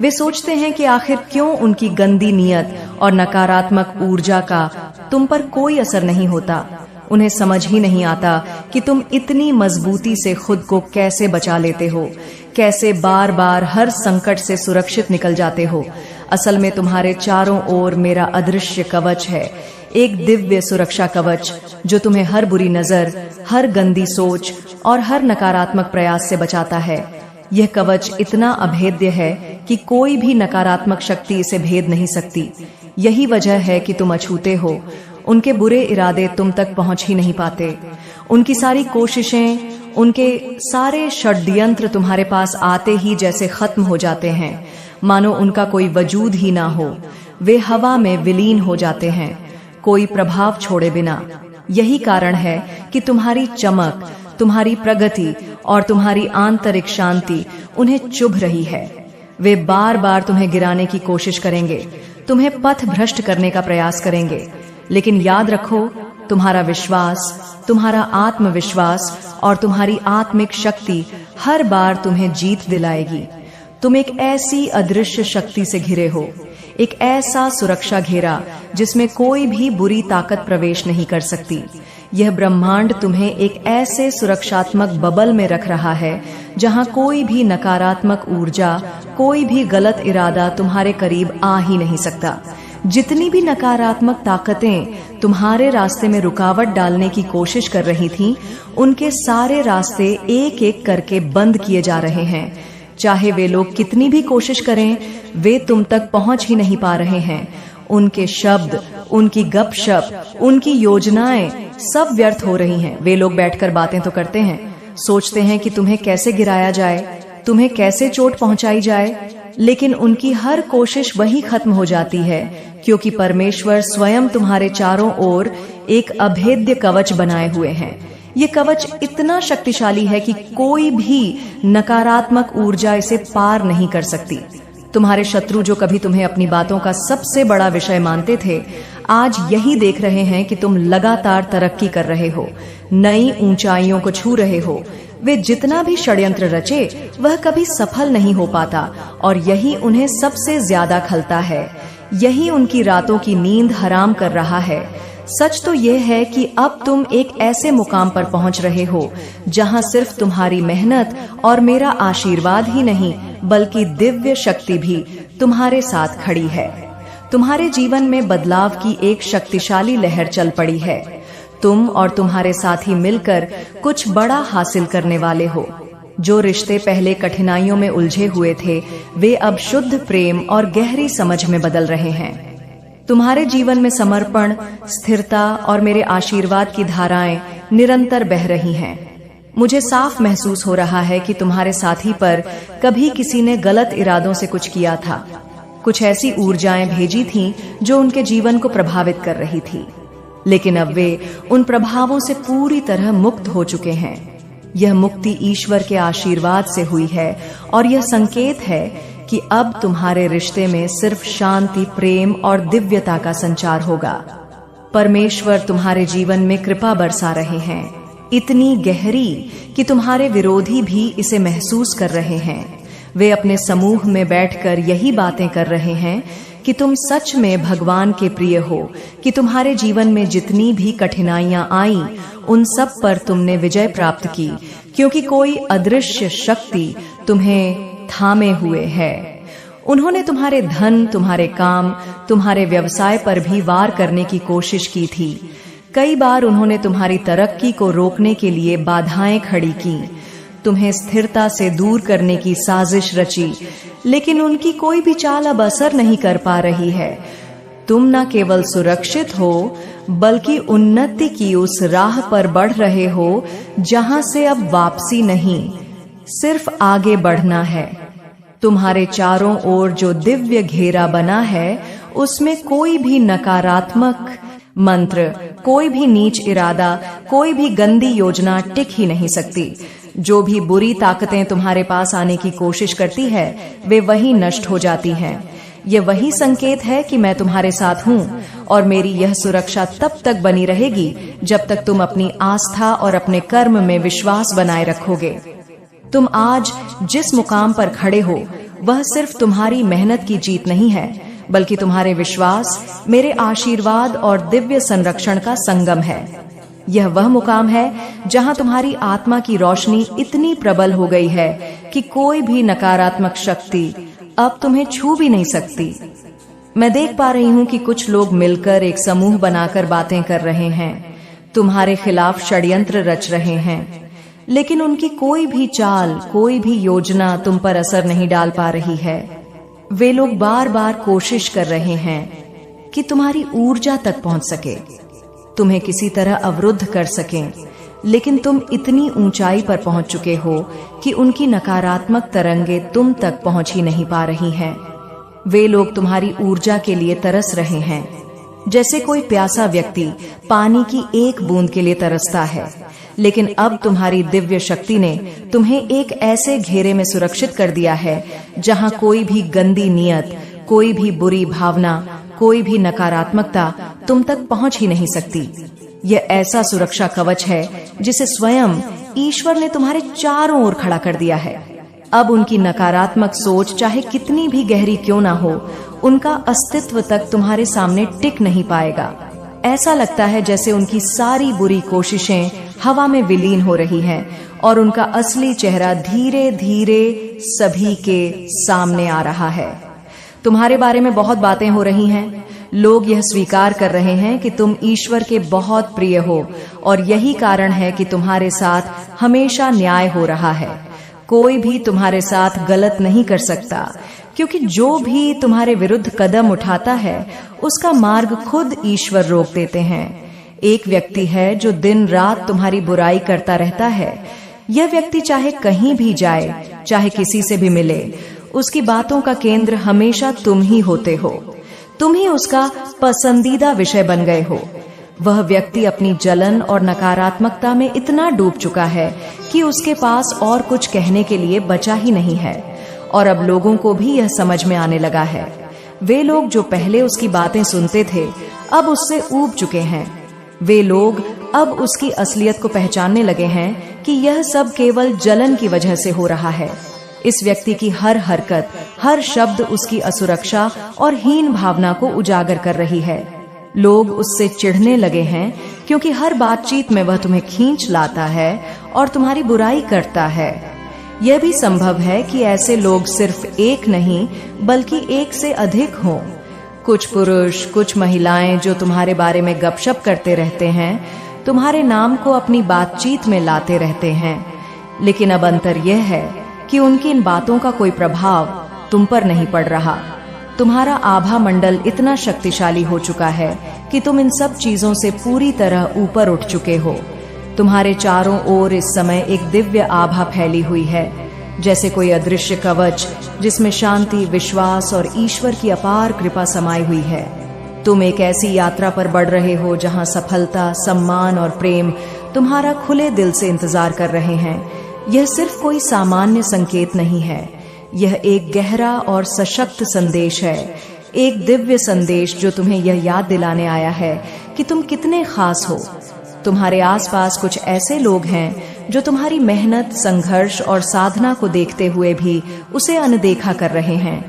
वे सोचते हैं कि आखिर क्यों उनकी गंदी नीयत और नकारात्मक ऊर्जा का तुम पर कोई असर नहीं होता। उन्हें समझ ही नहीं आता कि तुम इतनी मजबूती से खुद को कैसे बचा लेते हो, कैसे बार बार हर संकट से सुरक्षित निकल जाते हो। असल में तुम्हारे चारों ओर मेरा अदृश्य कवच है, एक दिव्य सुरक्षा कवच जो तुम्हें हर बुरी नजर, हर गंदी सोच और हर नकारात्मक प्रयास से बचाता है। यह कवच इतना अभेद्य है कि कोई भी नकारात्मक शक्ति इसे भेद नहीं सकती। यही वजह है कि तुम अछूते हो। उनके बुरे इरादे तुम तक पहुंच ही नहीं पाते। उनकी सारी कोशिशें, उनके सारे षड्यंत्र तुम्हारे पास आते ही जैसे खत्म हो जाते हैं, मानो उनका कोई वजूद ही ना हो। वे हवा में विलीन हो जाते हैं, कोई प्रभाव छोड़े बिना। यही कारण है कि तुम्हारी चमक, तुम्हारी प्रगति और तुम्हारी आंतरिक शांति उन्हें चुभ रही है। वे बार बार तुम्हें गिराने की कोशिश करेंगे। तुम्हें पथ भ्रष्ट करने का प्रयास करेंगे। लेकिन याद रखो, तुम्हारा विश्वास, तुम्हारा आत्मविश्वास और तुम्हारी आत्मिक शक्ति हर बार तुम्हें जीत दिलाएगी। तुम एक ऐसी अदृश्य शक्ति से घिरे हो, एक ऐसा सुरक्षा घेरा जिसमें कोई भी बुरी ताकत प्रवेश नहीं कर सकती। यह ब्रह्मांड तुम्हें एक ऐसे सुरक्षात्मक बबल में रख रहा है जहां कोई भी नकारात्मक ऊर्जा, कोई भी गलत इरादा तुम्हारे करीब आ ही नहीं सकता। जितनी भी नकारात्मक ताकतें तुम्हारे रास्ते में रुकावट डालने की कोशिश कर रही थीं, उनके सारे रास्ते एक एक करके बंद किए जा रहे हैं। चाहे वे लोग कितनी भी कोशिश करें, वे तुम तक पहुंच ही नहीं पा रहे हैं। उनके शब्द, उनकी गपशप, उनकी योजनाएं सब व्यर्थ हो रही हैं। वे लोग बैठकर बातें तो करते हैं, सोचते हैं कि तुम्हें कैसे गिराया जाए, तुम्हें कैसे चोट पहुंचाई जाए, लेकिन उनकी हर कोशिश वहीं खत्म हो जाती है, क्योंकि परमेश्वर स्वयं तुम्हारे चारों ओर एक अभेद्य कवच बनाए हुए हैं। ये कवच इतना शक्तिशाली है कि कोई भी नकारात्मक ऊर्जा इसे पार नहीं कर सकती। तुम्हारे शत्रु जो कभी तुम्हें अपनी बातों का सबसे बड़ा विषय मानते थे, आज यही देख रहे हैं कि तुम लगातार तरक्की कर रहे हो, नई ऊंचाइयों को छू रहे हो। वे जितना भी षड्यंत्र रचे, वह कभी सफल नहीं हो पाता, और यही उन्हें सबसे ज्यादा खलता है। यही उनकी रातों की नींद हराम कर रहा है। सच तो यह है कि अब तुम एक ऐसे मुकाम पर पहुंच रहे हो जहां सिर्फ तुम्हारी मेहनत और मेरा आशीर्वाद ही नहीं, बल्कि दिव्य शक्ति भी तुम्हारे साथ खड़ी है। तुम्हारे जीवन में बदलाव की एक शक्तिशाली लहर चल पड़ी है। तुम और तुम्हारे साथी मिलकर कुछ बड़ा हासिल करने वाले हो। जो रिश्ते पहले कठिनाइयों में उलझे हुए थे, वे अब शुद्ध प्रेम और गहरी समझ में बदल रहे हैं। तुम्हारे जीवन में समर्पण, स्थिरता और मेरे आशीर्वाद की धाराएं निरंतर बह रही हैं। मुझे साफ महसूस हो रहा है कि तुम्हारे साथी पर कभी किसी ने गलत इरादों से कुछ किया था। कुछ ऐसी ऊर्जाएं भेजी थीं जो उनके जीवन को प्रभावित कर रही थी, लेकिन अब वे उन प्रभावों से पूरी तरह मुक्त हो चुके हैं। यह मुक्ति ईश्वर के आशीर्वाद से हुई है, और यह संकेत है कि अब तुम्हारे रिश्ते में सिर्फ शांति, प्रेम और दिव्यता का संचार होगा। परमेश्वर तुम्हारे जीवन में कृपा बरसा रहे हैं, इतनी गहरी कि तुम्हारे विरोधी भी इसे महसूस कर रहे हैं। वे अपने समूह में बैठकर यही बातें कर रहे हैं कि तुम सच में भगवान के प्रिय हो, कि तुम्हारे जीवन में जितनी भी कठिनाइयां आईं, उन सब पर तुमने विजय प्राप्त की, क्योंकि कोई अदृश्य शक्ति तुम्हें थामे हुए है। उन्होंने तुम्हारे धन, तुम्हारे काम, तुम्हारे व्यवसाय पर भी वार करने की कोशिश की थी। कई बार उन्होंने तुम्हारी तरक्की को रोकने के लिए बाधाएं खड़ी की, तुम्हें स्थिरता से दूर करने की साजिश रची, लेकिन उनकी कोई भी चाल अब असर नहीं कर पा रही है। तुम न केवल सुरक्षित हो, बल्कि उन्नति की उस राह पर बढ़ रहे हो जहां से अब वापसी नहीं, सिर्फ आगे बढ़ना है। तुम्हारे चारों ओर जो दिव्य घेरा बना है, उसमें कोई भी नकारात्मक मंत्र, कोई भी नीच इरादा, कोई भी गंदी योजना टिक ही नहीं सकती। जो भी बुरी ताकतें तुम्हारे पास आने की कोशिश करती है, वे वहीं नष्ट हो जाती हैं। ये वही संकेत है कि मैं तुम्हारे साथ हूँ, और मेरी यह सुरक्षा तब तक बनी रहेगी जब तक तुम अपनी आस्था और अपने कर्म में विश्वास बनाए रखोगे। तुम आज जिस मुकाम पर खड़े हो, वह सिर्फ तुम्हारी मेहनत की जीत नहीं है, बल्कि तुम्हारे विश्वास, मेरे आशीर्वाद और दिव्य संरक्षण का संगम है। यह वह मुकाम है जहां तुम्हारी आत्मा की रोशनी इतनी प्रबल हो गई है कि कोई भी नकारात्मक शक्ति अब तुम्हें छू भी नहीं सकती। मैं देख पा रही हूँ कि कुछ लोग मिलकर एक समूह बनाकर बातें कर रहे हैं, तुम्हारे खिलाफ षड्यंत्र रच रहे हैं, लेकिन उनकी कोई भी चाल, कोई भी योजना तुम पर असर नहीं डाल पा रही है। वे लोग बार बार कोशिश कर रहे हैं कि तुम्हारी ऊर्जा तक पहुंच सके, तुम्हें किसी तरह अवरुद्ध कर सकें, लेकिन तुम इतनी ऊंचाई पर पहुंच चुके हो कि उनकी नकारात्मक तरंगे तुम तक पहुंच ही नहीं पा रही हैं। वे लोग तुम्हारी ऊर्जा के लिए तरस रहे हैं, जैसे कोई प्यासा व्यक्ति पानी की एक बूंद के लिए तरसता है। लेकिन अब तुम्हारी दिव्य शक्ति ने तुम्हें एक ऐसे घेरे में सुरक्षित कर दिया है जहां कोई भी गंदी नीयत, कोई भी बुरी भावना, कोई भी नकारात्मकता तुम तक पहुंच ही नहीं सकती। यह ऐसा सुरक्षा कवच है जिसे स्वयं ईश्वर ने तुम्हारे चारों ओर खड़ा कर दिया है। अब उनकी नकारात्मक सोच चाहे कितनी भी गहरी क्यों ना हो, उनका अस्तित्व तक तुम्हारे सामने टिक नहीं पाएगा। ऐसा लगता है जैसे उनकी सारी बुरी कोशिशें हवा में विलीन हो रही हैं और उनका असली चेहरा धीरे धीरे सभी के सामने आ रहा है। तुम्हारे बारे में बहुत बातें हो रही हैं। लोग यह स्वीकार कर रहे हैं कि तुम ईश्वर के बहुत प्रिय हो और यही कारण है कि तुम्हारे साथ हमेशा न्याय हो रहा है। कोई भी तुम्हारे साथ गलत नहीं कर सकता, क्योंकि जो भी तुम्हारे विरुद्ध कदम उठाता है उसका मार्ग खुद ईश्वर रोक देते हैं। एक व्यक्ति है जो दिन रात तुम्हारी बुराई करता रहता है। यह व्यक्ति चाहे कहीं भी जाए, चाहे किसी से भी मिले, उसकी बातों का केंद्र हमेशा तुम ही होते हो। तुम ही उसका पसंदीदा विषय बन गए हो। वह व्यक्ति अपनी जलन और नकारात्मकता में इतना डूब चुका है कि उसके पास और कुछ कहने के लिए बचा ही नहीं है। और अब लोगों को भी यह समझ में आने लगा है। वे लोग जो पहले उसकी बातें सुनते थे, अब उससे ऊब चुके हैं। वे लोग अब उसकी असलियत को पहचानने लगे हैं कि यह सब केवल जलन की वजह से हो रहा है। इस व्यक्ति की हर हरकत, हर शब्द उसकी असुरक्षा और हीन भावना को उजागर कर रही है। लोग उससे चिढ़ने लगे हैं क्योंकि हर बातचीत में वह तुम्हें खींच लाता है और तुम्हारी बुराई करता है। यह भी संभव है कि ऐसे लोग सिर्फ एक नहीं बल्कि एक से अधिक हों। कुछ पुरुष, कुछ महिलाएं जो तुम्हारे बारे में गपशप करते रहते हैं, तुम्हारे नाम को अपनी बातचीत में लाते रहते हैं। लेकिन अब अंतर यह है कि उनकी इन बातों का कोई प्रभाव तुम पर नहीं पड़ रहा। तुम्हारा आभा मंडल इतना शक्तिशाली हो चुका है कि तुम इन सब चीजों से पूरी तरह ऊपर उठ चुके हो। तुम्हारे चारों ओर इस समय एक दिव्य आभा फैली हुई है, जैसे कोई अदृश्य कवच जिसमें शांति, विश्वास और ईश्वर की अपार कृपा समाई हुई है। तुम एक ऐसी यात्रा पर बढ़ रहे हो जहां सफलता, सम्मान और प्रेम तुम्हारा खुले दिल से इंतजार कर रहे हैं। यह सिर्फ कोई सामान्य संकेत नहीं है, यह एक गहरा और सशक्त संदेश है, एक दिव्य संदेश जो तुम्हें यह याद दिलाने आया है कि तुम कितने खास हो। तुम्हारे आसपास कुछ ऐसे लोग हैं जो तुम्हारी मेहनत, संघर्ष और साधना को देखते हुए भी उसे अनदेखा कर रहे हैं।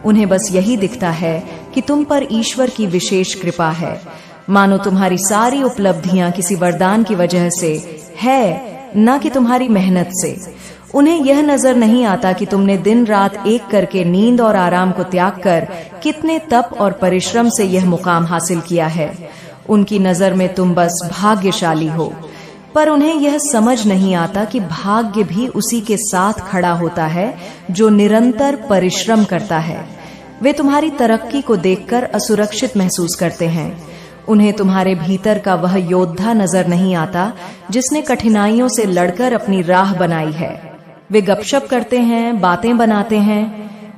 उन्हें बस यही दिखता है कि तुम पर ईश्वर की विशेष कृपा है, मानो तुम्हारी सारी उपलब्धियां किसी वरदान की वजह से है, न कि तुम्हारी मेहनत से। उन्हें यह नजर नहीं आता कि तुमने दिन रात एक करके नींद और आराम को त्याग कर कितने तप और परिश्रम से यह मुकाम हासिल किया है। उनकी नजर में तुम बस भाग्यशाली हो, पर उन्हें यह समझ नहीं आता कि भाग्य भी उसी के साथ खड़ा होता है जो निरंतर परिश्रम करता है। वे तुम्हारी तरक्की को देखकर असुरक्षित महसूस करते हैं। उन्हें तुम्हारे भीतर का वह योद्धा नजर नहीं आता जिसने कठिनाइयों से लड़कर अपनी राह बनाई है। वे गपशप करते हैं, बातें बनाते हैं,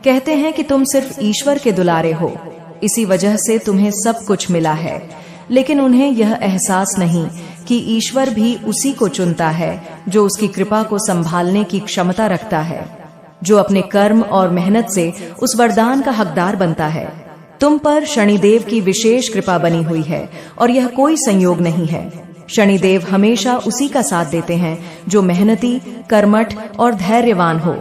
कहते हैं कि तुम सिर्फ ईश्वर के दुलारे हो, इसी वजह से तुम्हें सब कुछ मिला है। लेकिन उन्हें यह एहसास नहीं कि ईश्वर भी उसी को चुनता है जो उसकी कृपा को संभालने की क्षमता रखता है, जो अपने कर्म और मेहनत से उस वरदान का हकदार बनता है। तुम पर शनिदेव की विशेष कृपा बनी हुई है और यह कोई संयोग नहीं है। शनिदेव हमेशा उसी का साथ देते हैं जो मेहनती, कर्मठ और धैर्यवान हो।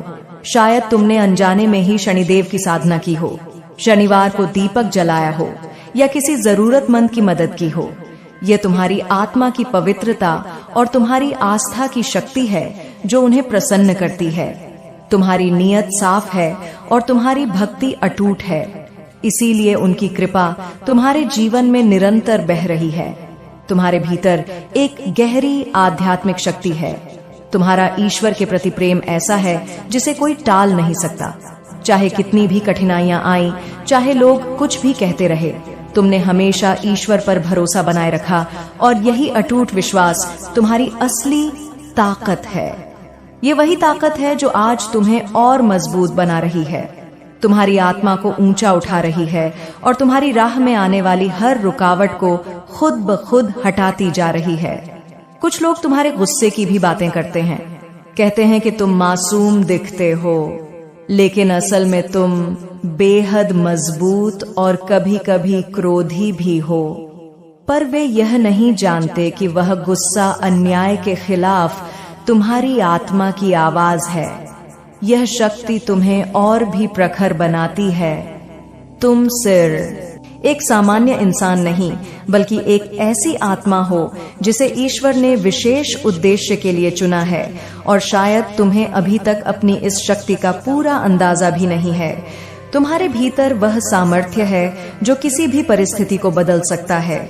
शायद तुमने अनजाने में ही शनिदेव की साधना की हो, शनिवार को दीपक जलाया हो या किसी जरूरतमंद की मदद की हो। यह तुम्हारी आत्मा की पवित्रता और तुम्हारी आस्था की शक्ति है जो उन्हें प्रसन्न करती है। तुम्हारी नीयत साफ है और तुम्हारी भक्ति अटूट है, इसीलिए उनकी कृपा तुम्हारे जीवन में निरंतर बह रही है। तुम्हारे भीतर एक गहरी आध्यात्मिक शक्ति है। तुम्हारा ईश्वर के प्रति प्रेम ऐसा है जिसे कोई टाल नहीं सकता। चाहे कितनी भी कठिनाइयां आईं, चाहे लोग कुछ भी कहते रहे, तुमने हमेशा ईश्वर पर भरोसा बनाए रखा और यही अटूट विश्वास तुम्हारी असली ताकत है। ये वही ताकत है जो आज तुम्हें और मजबूत बना रही है, तुम्हारी आत्मा को ऊंचा उठा रही है और तुम्हारी राह में आने वाली हर रुकावट को खुद ब खुद हटाती जा रही है। कुछ लोग तुम्हारे गुस्से की भी बातें करते हैं, कहते हैं कि तुम मासूम दिखते हो, लेकिन असल में तुम बेहद मजबूत और कभी कभी क्रोधी भी हो। पर वे यह नहीं जानते कि वह गुस्सा अन्याय के खिलाफ तुम्हारी आत्मा की आवाज है। यह शक्ति तुम्हें और भी प्रखर बनाती है। तुम सिर्फ एक सामान्य इंसान नहीं, बल्कि एक ऐसी आत्मा हो जिसे ईश्वर ने विशेष उद्देश्य के लिए चुना है, और शायद तुम्हें अभी तक अपनी इस शक्ति का पूरा अंदाजा भी नहीं है। तुम्हारे भीतर वह सामर्थ्य है जो किसी भी परिस्थिति को बदल सकता है।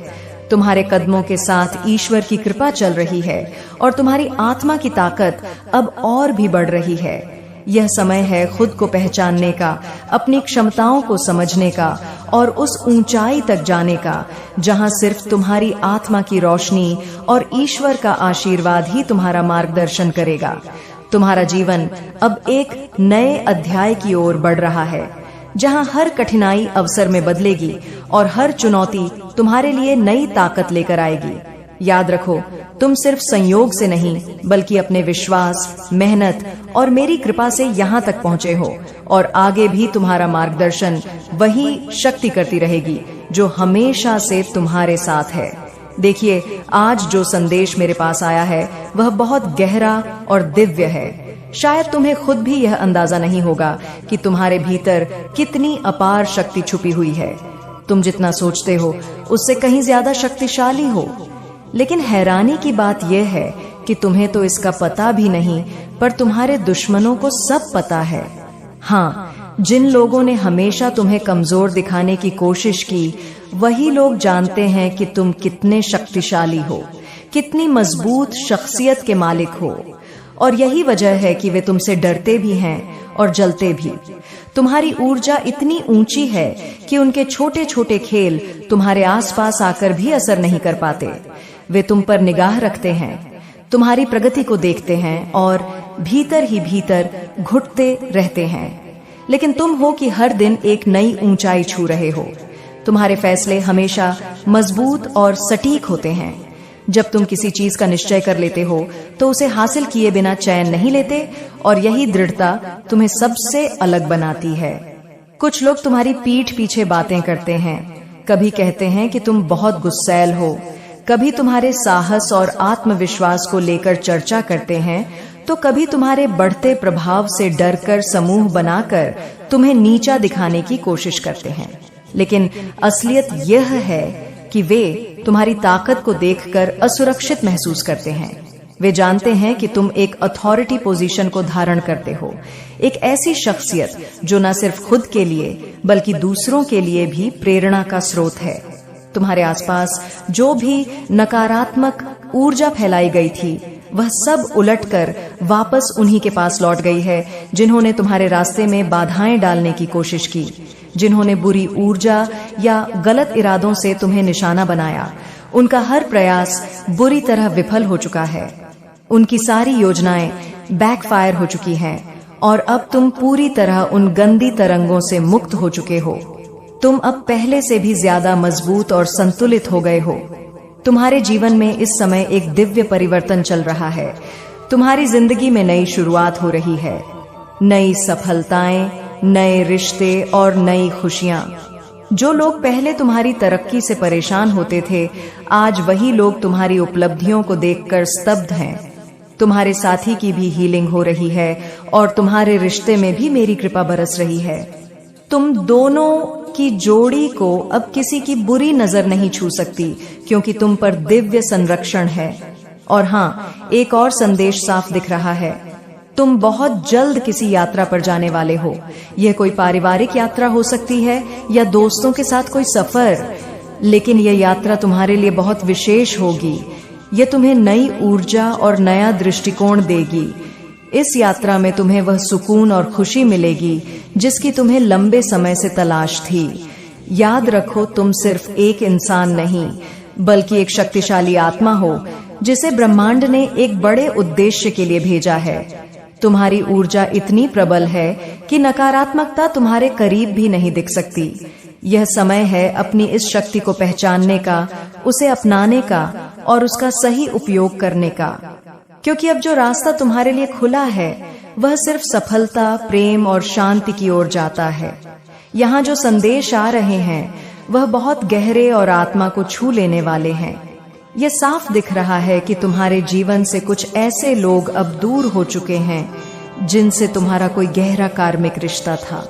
तुम्हारे कदमों के साथ ईश्वर की कृपा चल रही है और तुम्हारी आत्मा की ताकत अब और भी बढ़ रही है। यह समय है खुद को पहचानने का, अपनी क्षमताओं को समझने का और उस ऊंचाई तक जाने का जहां सिर्फ तुम्हारी आत्मा की रोशनी और ईश्वर का आशीर्वाद ही तुम्हारा मार्गदर्शन करेगा। तुम्हारा जीवन अब एक नए अध्याय की ओर बढ़ रहा है, जहां हर कठिनाई अवसर में बदलेगी और हर चुनौती तुम्हारे लिए नई ताकत लेकर आएगी। याद रखो, तुम सिर्फ संयोग से नहीं, बल्कि अपने विश्वास, मेहनत और मेरी कृपा से यहाँ तक पहुँचे हो, और आगे भी तुम्हारा मार्गदर्शन वही शक्ति करती रहेगी जो हमेशा से तुम्हारे साथ है। देखिए, आज जो संदेश मेरे पास आया है वह बहुत गहरा और दिव्य है। शायद तुम्हें खुद भी यह अंदाजा नहीं होगा कि तुम्हारे भीतर कितनी अपार शक्ति छुपी हुई है। तुम जितना सोचते हो उससे कहीं ज्यादा शक्तिशाली हो। लेकिन हैरानी की बात यह है कि तुम्हें तो इसका पता भी नहीं, पर तुम्हारे दुश्मनों को सब पता है। हाँ, जिन लोगों ने हमेशा तुम्हें कमजोर दिखाने की कोशिश की, वही लोग जानते हैं कि तुम कितने शक्तिशाली हो, कितनी मजबूत शख्सियत के मालिक हो, और यही वजह है कि वे तुमसे डरते भी हैं और जलते भी। तुम्हारी ऊर्जा इतनी ऊंची है कि उनके छोटे छोटे खेल तुम्हारे आसपास आकर भी असर नहीं कर पाते। वे तुम पर निगाह रखते हैं, तुम्हारी प्रगति को देखते हैं और भीतर ही भीतर घुटते रहते हैं। लेकिन तुम हो कि हर दिन एक नई ऊंचाई छू रहे हो। तुम्हारे फैसले हमेशा मजबूत और सटीक होते हैं। जब तुम किसी चीज का निश्चय कर लेते हो तो उसे हासिल किए बिना चैन नहीं लेते, और यही दृढ़ता तुम्हें सबसे अलग बनाती है। कुछ लोग तुम्हारी पीठ पीछे बातें करते हैं। कभी कहते हैं कि तुम बहुत गुस्सैल हो, कभी तुम्हारे साहस और आत्मविश्वास को लेकर चर्चा करते हैं, तो कभी तुम्हारे बढ़ते प्रभाव से डरकर समूह बनाकर तुम्हें नीचा दिखाने की कोशिश करते हैं। लेकिन असलियत यह है कि वे तुम्हारी ताकत को देखकर असुरक्षित महसूस करते हैं। वे जानते हैं कि तुम एक अथॉरिटी पोजीशन को धारण करते हो, एक ऐसी शख्सियत जो न सिर्फ खुद के लिए बल्कि दूसरों के लिए भी प्रेरणा का स्रोत है। तुम्हारे आसपास जो भी नकारात्मक ऊर्जा फैलाई गई थी, वह सब उलटकर वापस उन्हीं के पास लौट गई है जिन्होंने तुम्हारे रास्ते में बाधाएं डालने की कोशिश की, जिन्होंने बुरी ऊर्जा या गलत इरादों से तुम्हें निशाना बनाया। उनका हर प्रयास बुरी तरह विफल हो चुका है। उनकी सारी योजनाएं बैकफायर हो चुकी हैं, और अब तुम पूरी तरह उन गंदी तरंगों से मुक्त हो चुके हो। तुम अब पहले से भी ज्यादा मजबूत और संतुलित हो गए हो। तुम्हारे जीवन में इस समय एक दिव्य परिवर्तन चल रहा है। तुम्हारी जिंदगी में नई शुरुआत हो रही है, नई सफलताएं, नए रिश्ते और नई खुशियां। जो लोग पहले तुम्हारी तरक्की से परेशान होते थे, आज वही लोग तुम्हारी उपलब्धियों को देखकर स्तब्ध हैं। तुम्हारे साथी की भी हीलिंग हो रही है और तुम्हारे रिश्ते में भी मेरी कृपा बरस रही है। तुम दोनों की जोड़ी को अब किसी की बुरी नजर नहीं छू सकती, क्योंकि तुम पर दिव्य संरक्षण है। और हाँ, एक और संदेश साफ दिख रहा है। तुम बहुत जल्द किसी यात्रा पर जाने वाले हो। यह कोई पारिवारिक यात्रा हो सकती है या दोस्तों के साथ कोई सफर, लेकिन यह यात्रा तुम्हारे लिए बहुत विशेष होगी। यह तुम्हें नई ऊर्जा और नया दृष्टिकोण देगी। इस यात्रा में तुम्हें वह सुकून और खुशी मिलेगी जिसकी तुम्हें लंबे समय से तलाश थी। याद रखो, तुम सिर्फ एक इंसान नहीं, बल्कि एक शक्तिशाली आत्मा हो जिसे ब्रह्मांड ने एक बड़े उद्देश्य के लिए भेजा है। तुम्हारी ऊर्जा इतनी प्रबल है कि नकारात्मकता तुम्हारे करीब भी नहीं दिख सकती। यह समय है अपनी इस शक्ति को पहचानने का, उसे अपनाने का और उसका सही उपयोग करने का, क्योंकि अब जो रास्ता तुम्हारे लिए खुला है वह सिर्फ सफलता, प्रेम और शांति की ओर जाता है। यहाँ जो संदेश आ रहे हैं वह बहुत गहरे और आत्मा को छू लेने वाले हैं। यह साफ दिख रहा है कि तुम्हारे जीवन से कुछ ऐसे लोग अब दूर हो चुके हैं जिनसे तुम्हारा कोई गहरा कार्मिक रिश्ता था।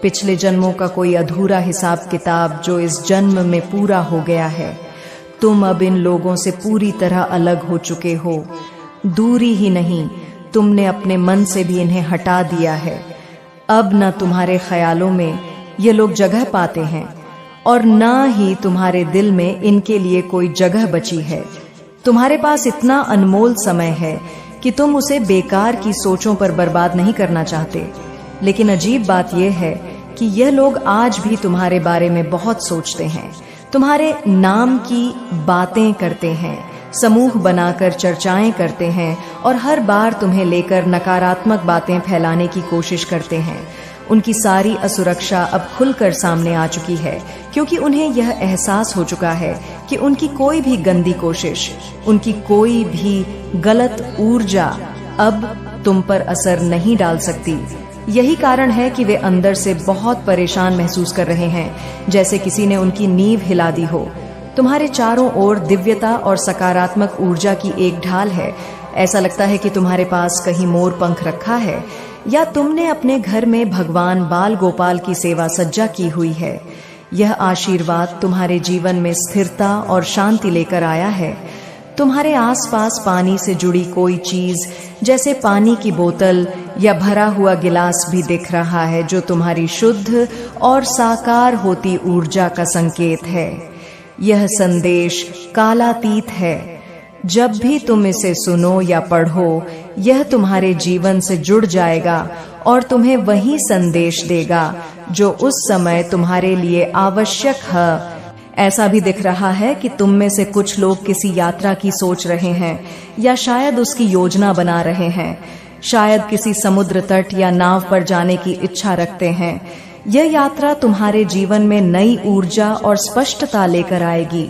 पिछले जन्मों का कोई अधूरा हिसाब किताब जो इस जन्म में पूरा हो गया है। तुम अब इन लोगों से पूरी तरह अलग हो चुके हो। दूरी ही नहीं, तुमने अपने मन से भी इन्हें हटा दिया है। अब न तुम्हारे ख्यालों में ये लोग जगह पाते हैं और न ही तुम्हारे दिल में इनके लिए कोई जगह बची है। तुम्हारे पास इतना अनमोल समय है कि तुम उसे बेकार की सोचों पर बर्बाद नहीं करना चाहते। लेकिन अजीब बात यह है कि यह लोग आज भी तुम्हारे बारे में बहुत सोचते हैं, तुम्हारे नाम की बातें करते हैं, समूह बनाकर चर्चाएं करते हैं और हर बार तुम्हें लेकर नकारात्मक बातें फैलाने की कोशिश करते हैं। उनकी सारी असुरक्षा अब खुलकर सामने आ चुकी है, क्योंकि उन्हें यह एहसास हो चुका है कि उनकी कोई भी गंदी कोशिश, उनकी कोई भी गलत ऊर्जा अब तुम पर असर नहीं डाल सकती। यही कारण है कि वे अंदर से बहुत परेशान महसूस कर रहे हैं, जैसे किसी ने उनकी नींव हिला दी हो। तुम्हारे चारों ओर दिव्यता और सकारात्मक ऊर्जा की एक ढाल है। ऐसा लगता है कि तुम्हारे पास कहीं मोर पंख रखा है या तुमने अपने घर में भगवान बाल गोपाल की सेवा सज्जा की हुई है। यह आशीर्वाद तुम्हारे जीवन में स्थिरता और शांति लेकर आया है। तुम्हारे आसपास पानी से जुड़ी कोई चीज, जैसे पानी की बोतल या भरा हुआ गिलास भी दिख रहा है, जो तुम्हारी शुद्ध और साकार होती ऊर्जा का संकेत है। यह संदेश कालातीत है। जब भी तुम इसे सुनो या पढ़ो, यह तुम्हारे जीवन से जुड़ जाएगा और तुम्हें वही संदेश देगा जो उस समय तुम्हारे लिए आवश्यक है। ऐसा भी दिख रहा है कि तुम में से कुछ लोग किसी यात्रा की सोच रहे हैं या शायद उसकी योजना बना रहे हैं। शायद किसी समुद्र तट या नाव पर जाने की इच्छा रखते हैं। यह यात्रा तुम्हारे जीवन में नई ऊर्जा और स्पष्टता लेकर आएगी।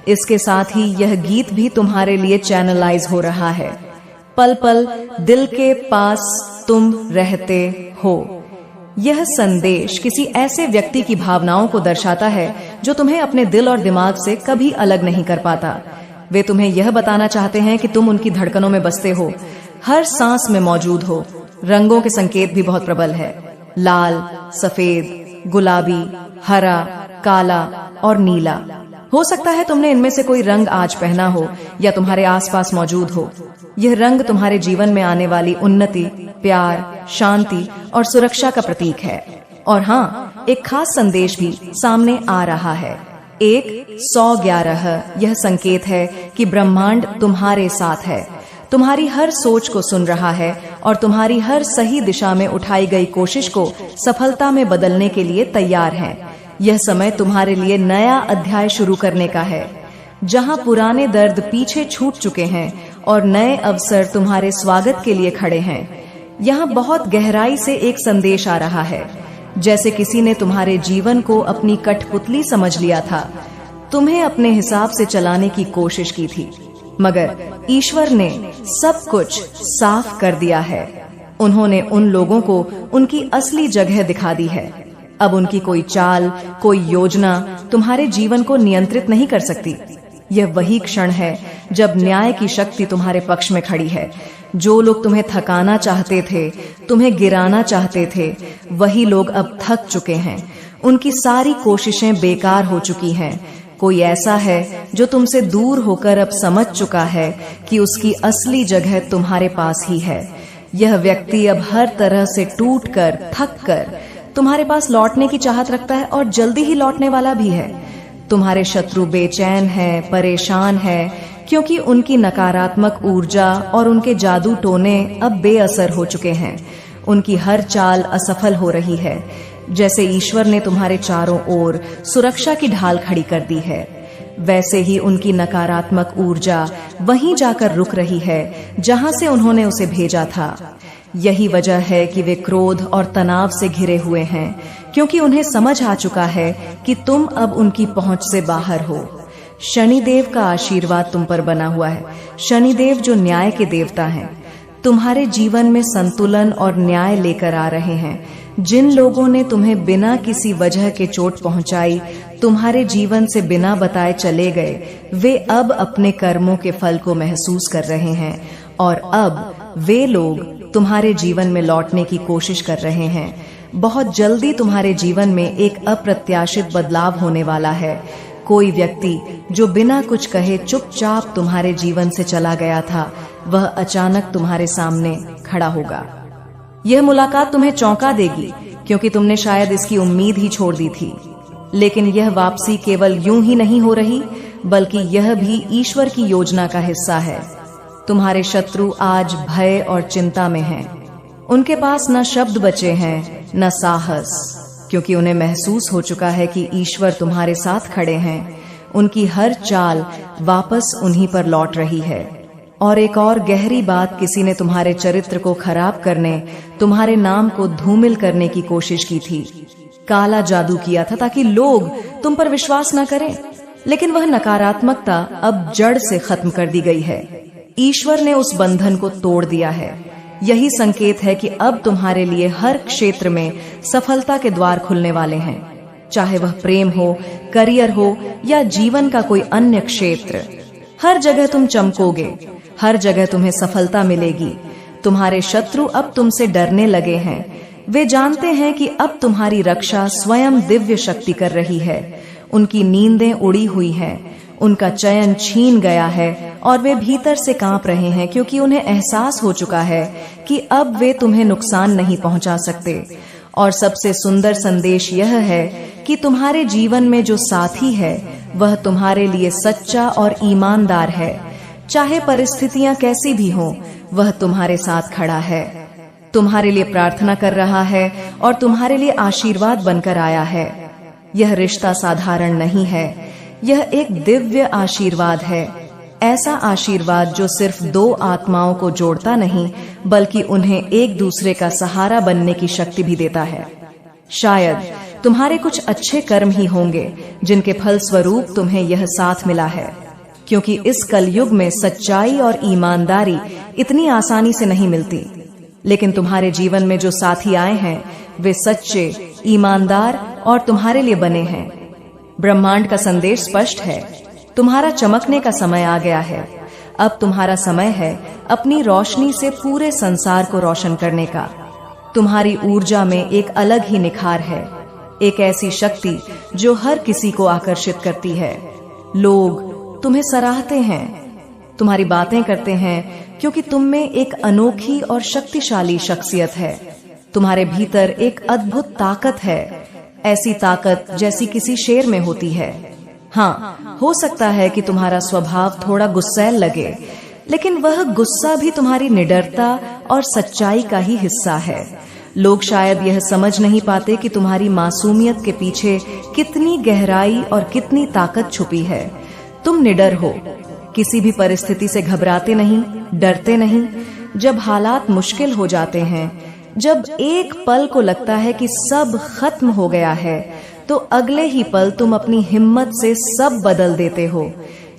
इसके साथ ही यह गीत भी तुम्हारे लिए चैनलाइज हो रहा है। पल पल दिल के पास तुम रहते हो। यह संदेश किसी ऐसे व्यक्ति की भावनाओं को दर्शाता है जो तुम्हें अपने दिल और दिमाग से कभी अलग नहीं कर पाता। वे तुम्हें यह बताना चाहते हैं कि तुम उनकी धड़कनों में बसते हो, हर सांस में मौजूद हो। रंगों के संकेत भी बहुत प्रबल है। लाल, सफेद, गुलाबी, हरा, काला और नीला। हो सकता है तुमने इनमें से कोई रंग आज पहना हो या तुम्हारे आसपास मौजूद हो। यह रंग तुम्हारे जीवन में आने वाली उन्नति, प्यार, शांति और सुरक्षा का प्रतीक है। और हाँ, एक खास संदेश भी सामने आ रहा है। 111 यह संकेत है कि ब्रह्मांड तुम्हारे साथ है, तुम्हारी हर सोच को सुन रहा है और तुम्हारी हर सही दिशा में उठाई गई कोशिश को सफलता में बदलने के लिए तैयार है। यह समय तुम्हारे लिए नया अध्याय शुरू करने का है, जहां पुराने दर्द पीछे छूट चुके हैं और नए अवसर तुम्हारे स्वागत के लिए खड़े हैं। यहाँ बहुत गहराई से एक संदेश आ रहा है, जैसे किसी ने तुम्हारे जीवन को अपनी कठपुतली समझ लिया था, तुम्हें अपने हिसाब से चलाने की कोशिश की थी, मगर ईश्वर ने सब कुछ साफ कर दिया है। उन्होंने उन लोगों को उनकी असली जगह दिखा दी है। अब उनकी कोई चाल, कोई योजना तुम्हारे जीवन को नियंत्रित नहीं कर सकती। यह वही क्षण है जब न्याय की शक्ति तुम्हारे पक्ष में खड़ी है। जो लोग तुम्हें थकाना चाहते थे, तुम्हें गिराना चाहते थे, वही लोग अब थक चुके हैं। उनकी सारी कोशिशें बेकार हो चुकी हैं। कोई ऐसा है जो तुमसे दूर होकर अब समझ चुका है कि उसकी असली जगह तुम्हारे पास ही है। यह व्यक्ति अब हर तरह से टूटकर, थककर तुम्हारे पास लौटने की चाहत रखता है और जल्दी ही लौटने वाला भी है। तुम्हारे शत्रु बेचैन है, परेशान है, क्योंकि उनकी नकारात्मक ऊर्जा और उनके जादू टोने अब बेअसर हो चुके हैं। उनकी हर चाल असफल हो रही है। जैसे ईश्वर ने तुम्हारे चारों ओर सुरक्षा की ढाल खड़ी कर दी है, वैसे ही उनकी नकारात्मक ऊर्जा वहीं जाकर रुक रही है जहां से उन्होंने उसे भेजा था। यही वजह है कि वे क्रोध और तनाव से घिरे हुए हैं, क्योंकि उन्हें समझ आ चुका है कि तुम अब उनकी पहुंच से बाहर हो। शनिदेव का आशीर्वाद तुम पर बना हुआ है। शनिदेव जो न्याय के देवता हैं, तुम्हारे जीवन में संतुलन और न्याय लेकर आ रहे हैं। जिन लोगों ने तुम्हें बिना किसी वजह के चोट पहुंचाई, तुम्हारे जीवन से बिना बताए चले गए, वे अब अपने कर्मों के फल को महसूस कर रहे हैं और अब वे लोग तुम्हारे जीवन में लौटने की कोशिश कर रहे हैं। बहुत जल्दी तुम्हारे जीवन में एक अप्रत्याशित बदलाव होने वाला है। कोई व्यक्ति जो बिना कुछ कहे चुपचाप तुम्हारे जीवन से चला गया था, वह अचानक तुम्हारे सामने खड़ा होगा। यह मुलाकात तुम्हें चौंका देगी, क्योंकि तुमने शायद इसकी उम्मीद ही छोड़ दी थी। लेकिन यह वापसी केवल यूं ही नहीं हो रही, बल्कि यह भी ईश्वर की योजना का हिस्सा है। तुम्हारे शत्रु आज भय और चिंता में हैं। उनके पास न शब्द बचे हैं, न साहस, क्योंकि उन्हें महसूस हो चुका है कि ईश्वर तुम्हारे साथ खड़े हैं। उनकी हर चाल वापस उन्हीं पर लौट रही है। और एक और गहरी बात, किसी ने तुम्हारे चरित्र को खराब करने, तुम्हारे नाम को धूमिल करने की कोशिश की थी। काला जादू किया था ताकि लोग तुम पर विश्वास न करें, लेकिन वह नकारात्मकता अब जड़ से खत्म कर दी गई है। ईश्वर ने उस बंधन को तोड़ दिया है। यही संकेत है कि अब तुम्हारे लिए हर क्षेत्र में सफलता के द्वार खुलने वाले हैं, चाहे वह प्रेम हो, करियर हो या जीवन का कोई अन्य क्षेत्र। हर जगह तुम चमकोगे, हर जगह तुम्हें सफलता मिलेगी। तुम्हारे शत्रु अब तुमसे डरने लगे हैं। वे जानते हैं कि अब तुम्हारी रक्षा स्वयं दिव्य शक्ति कर रही है। उनकी नींदें उड़ी हुई हैं, उनका चयन छीन गया है और वे भीतर से कांप रहे हैं, क्योंकि उन्हें एहसास हो चुका है कि अब वे तुम्हें नुकसान नहीं पहुंचा सकते। और सबसे सुंदर संदेश यह है कि तुम्हारे जीवन में जो साथी है, वह तुम्हारे लिए सच्चा और ईमानदार है। चाहे परिस्थितियां कैसी भी हों, वह तुम्हारे साथ खड़ा है, तुम्हारे लिए प्रार्थना कर रहा है और तुम्हारे लिए आशीर्वाद बनकर आया है। यह रिश्ता साधारण नहीं है, यह एक दिव्य आशीर्वाद है। ऐसा आशीर्वाद जो सिर्फ दो आत्माओं को जोड़ता नहीं, बल्कि उन्हें एक दूसरे का सहारा बनने की शक्ति भी देता है। शायद तुम्हारे कुछ अच्छे कर्म ही होंगे जिनके फल स्वरूप तुम्हें यह साथ मिला है, क्योंकि इस कलयुग में सच्चाई और ईमानदारी इतनी आसानी से नहीं मिलती। लेकिन तुम्हारे जीवन में जो साथी आए हैं, वे सच्चे, ईमानदार और तुम्हारे लिए बने हैं। ब्रह्मांड का संदेश स्पष्ट है, तुम्हारा चमकने का समय आ गया है। अब तुम्हारा समय है अपनी रोशनी से पूरे संसार को रोशन करने का। तुम्हारी ऊर्जा में एक अलग ही निखार है, एक ऐसी शक्ति जो हर किसी को आकर्षित करती है। लोग तुम्हें सराहते हैं, तुम्हारी बातें करते हैं, क्योंकि तुम में एक अनोखी और शक्तिशाली शख्सियत है। तुम्हारे भीतर एक अद्भुत ताकत है, ऐसी ताकत जैसी किसी शेर में होती है। हाँ, हो सकता है कि तुम्हारा स्वभाव थोड़ा गुस्सैल लगे, लेकिन वह गुस्सा भी तुम्हारी निडरता और सच्चाई का ही हिस्सा है। लोग शायद यह समझ नहीं पाते कि तुम्हारी मासूमियत के पीछे कितनी गहराई और कितनी ताकत छुपी है। तुम निडर हो, किसी भी परिस्थिति से घबराते नहीं, डरते नहीं। जब हालात मुश्किल हो जाते हैं, जब एक पल को लगता है कि सब खत्म हो गया है, तो अगले ही पल तुम अपनी हिम्मत से सब बदल देते हो।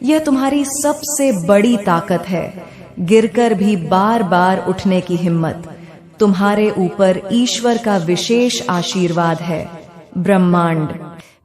यह तुम्हारी सबसे बड़ी ताकत है, गिरकर भी बार बार उठने की हिम्मत। तुम्हारे ऊपर ईश्वर का विशेष आशीर्वाद है। ब्रह्मांड,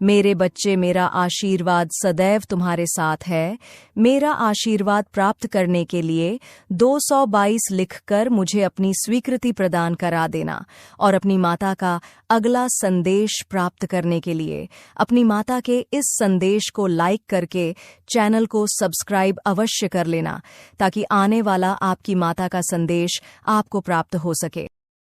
मेरे बच्चे, मेरा आशीर्वाद सदैव तुम्हारे साथ है। मेरा आशीर्वाद प्राप्त करने के लिए 222 लिखकर मुझे अपनी स्वीकृति प्रदान करा देना, और अपनी माता का अगला संदेश प्राप्त करने के लिए अपनी माता के इस संदेश को लाइक करके चैनल को सब्सक्राइब अवश्य कर लेना, ताकि आने वाला आपकी माता का संदेश आपको प्राप्त हो सके।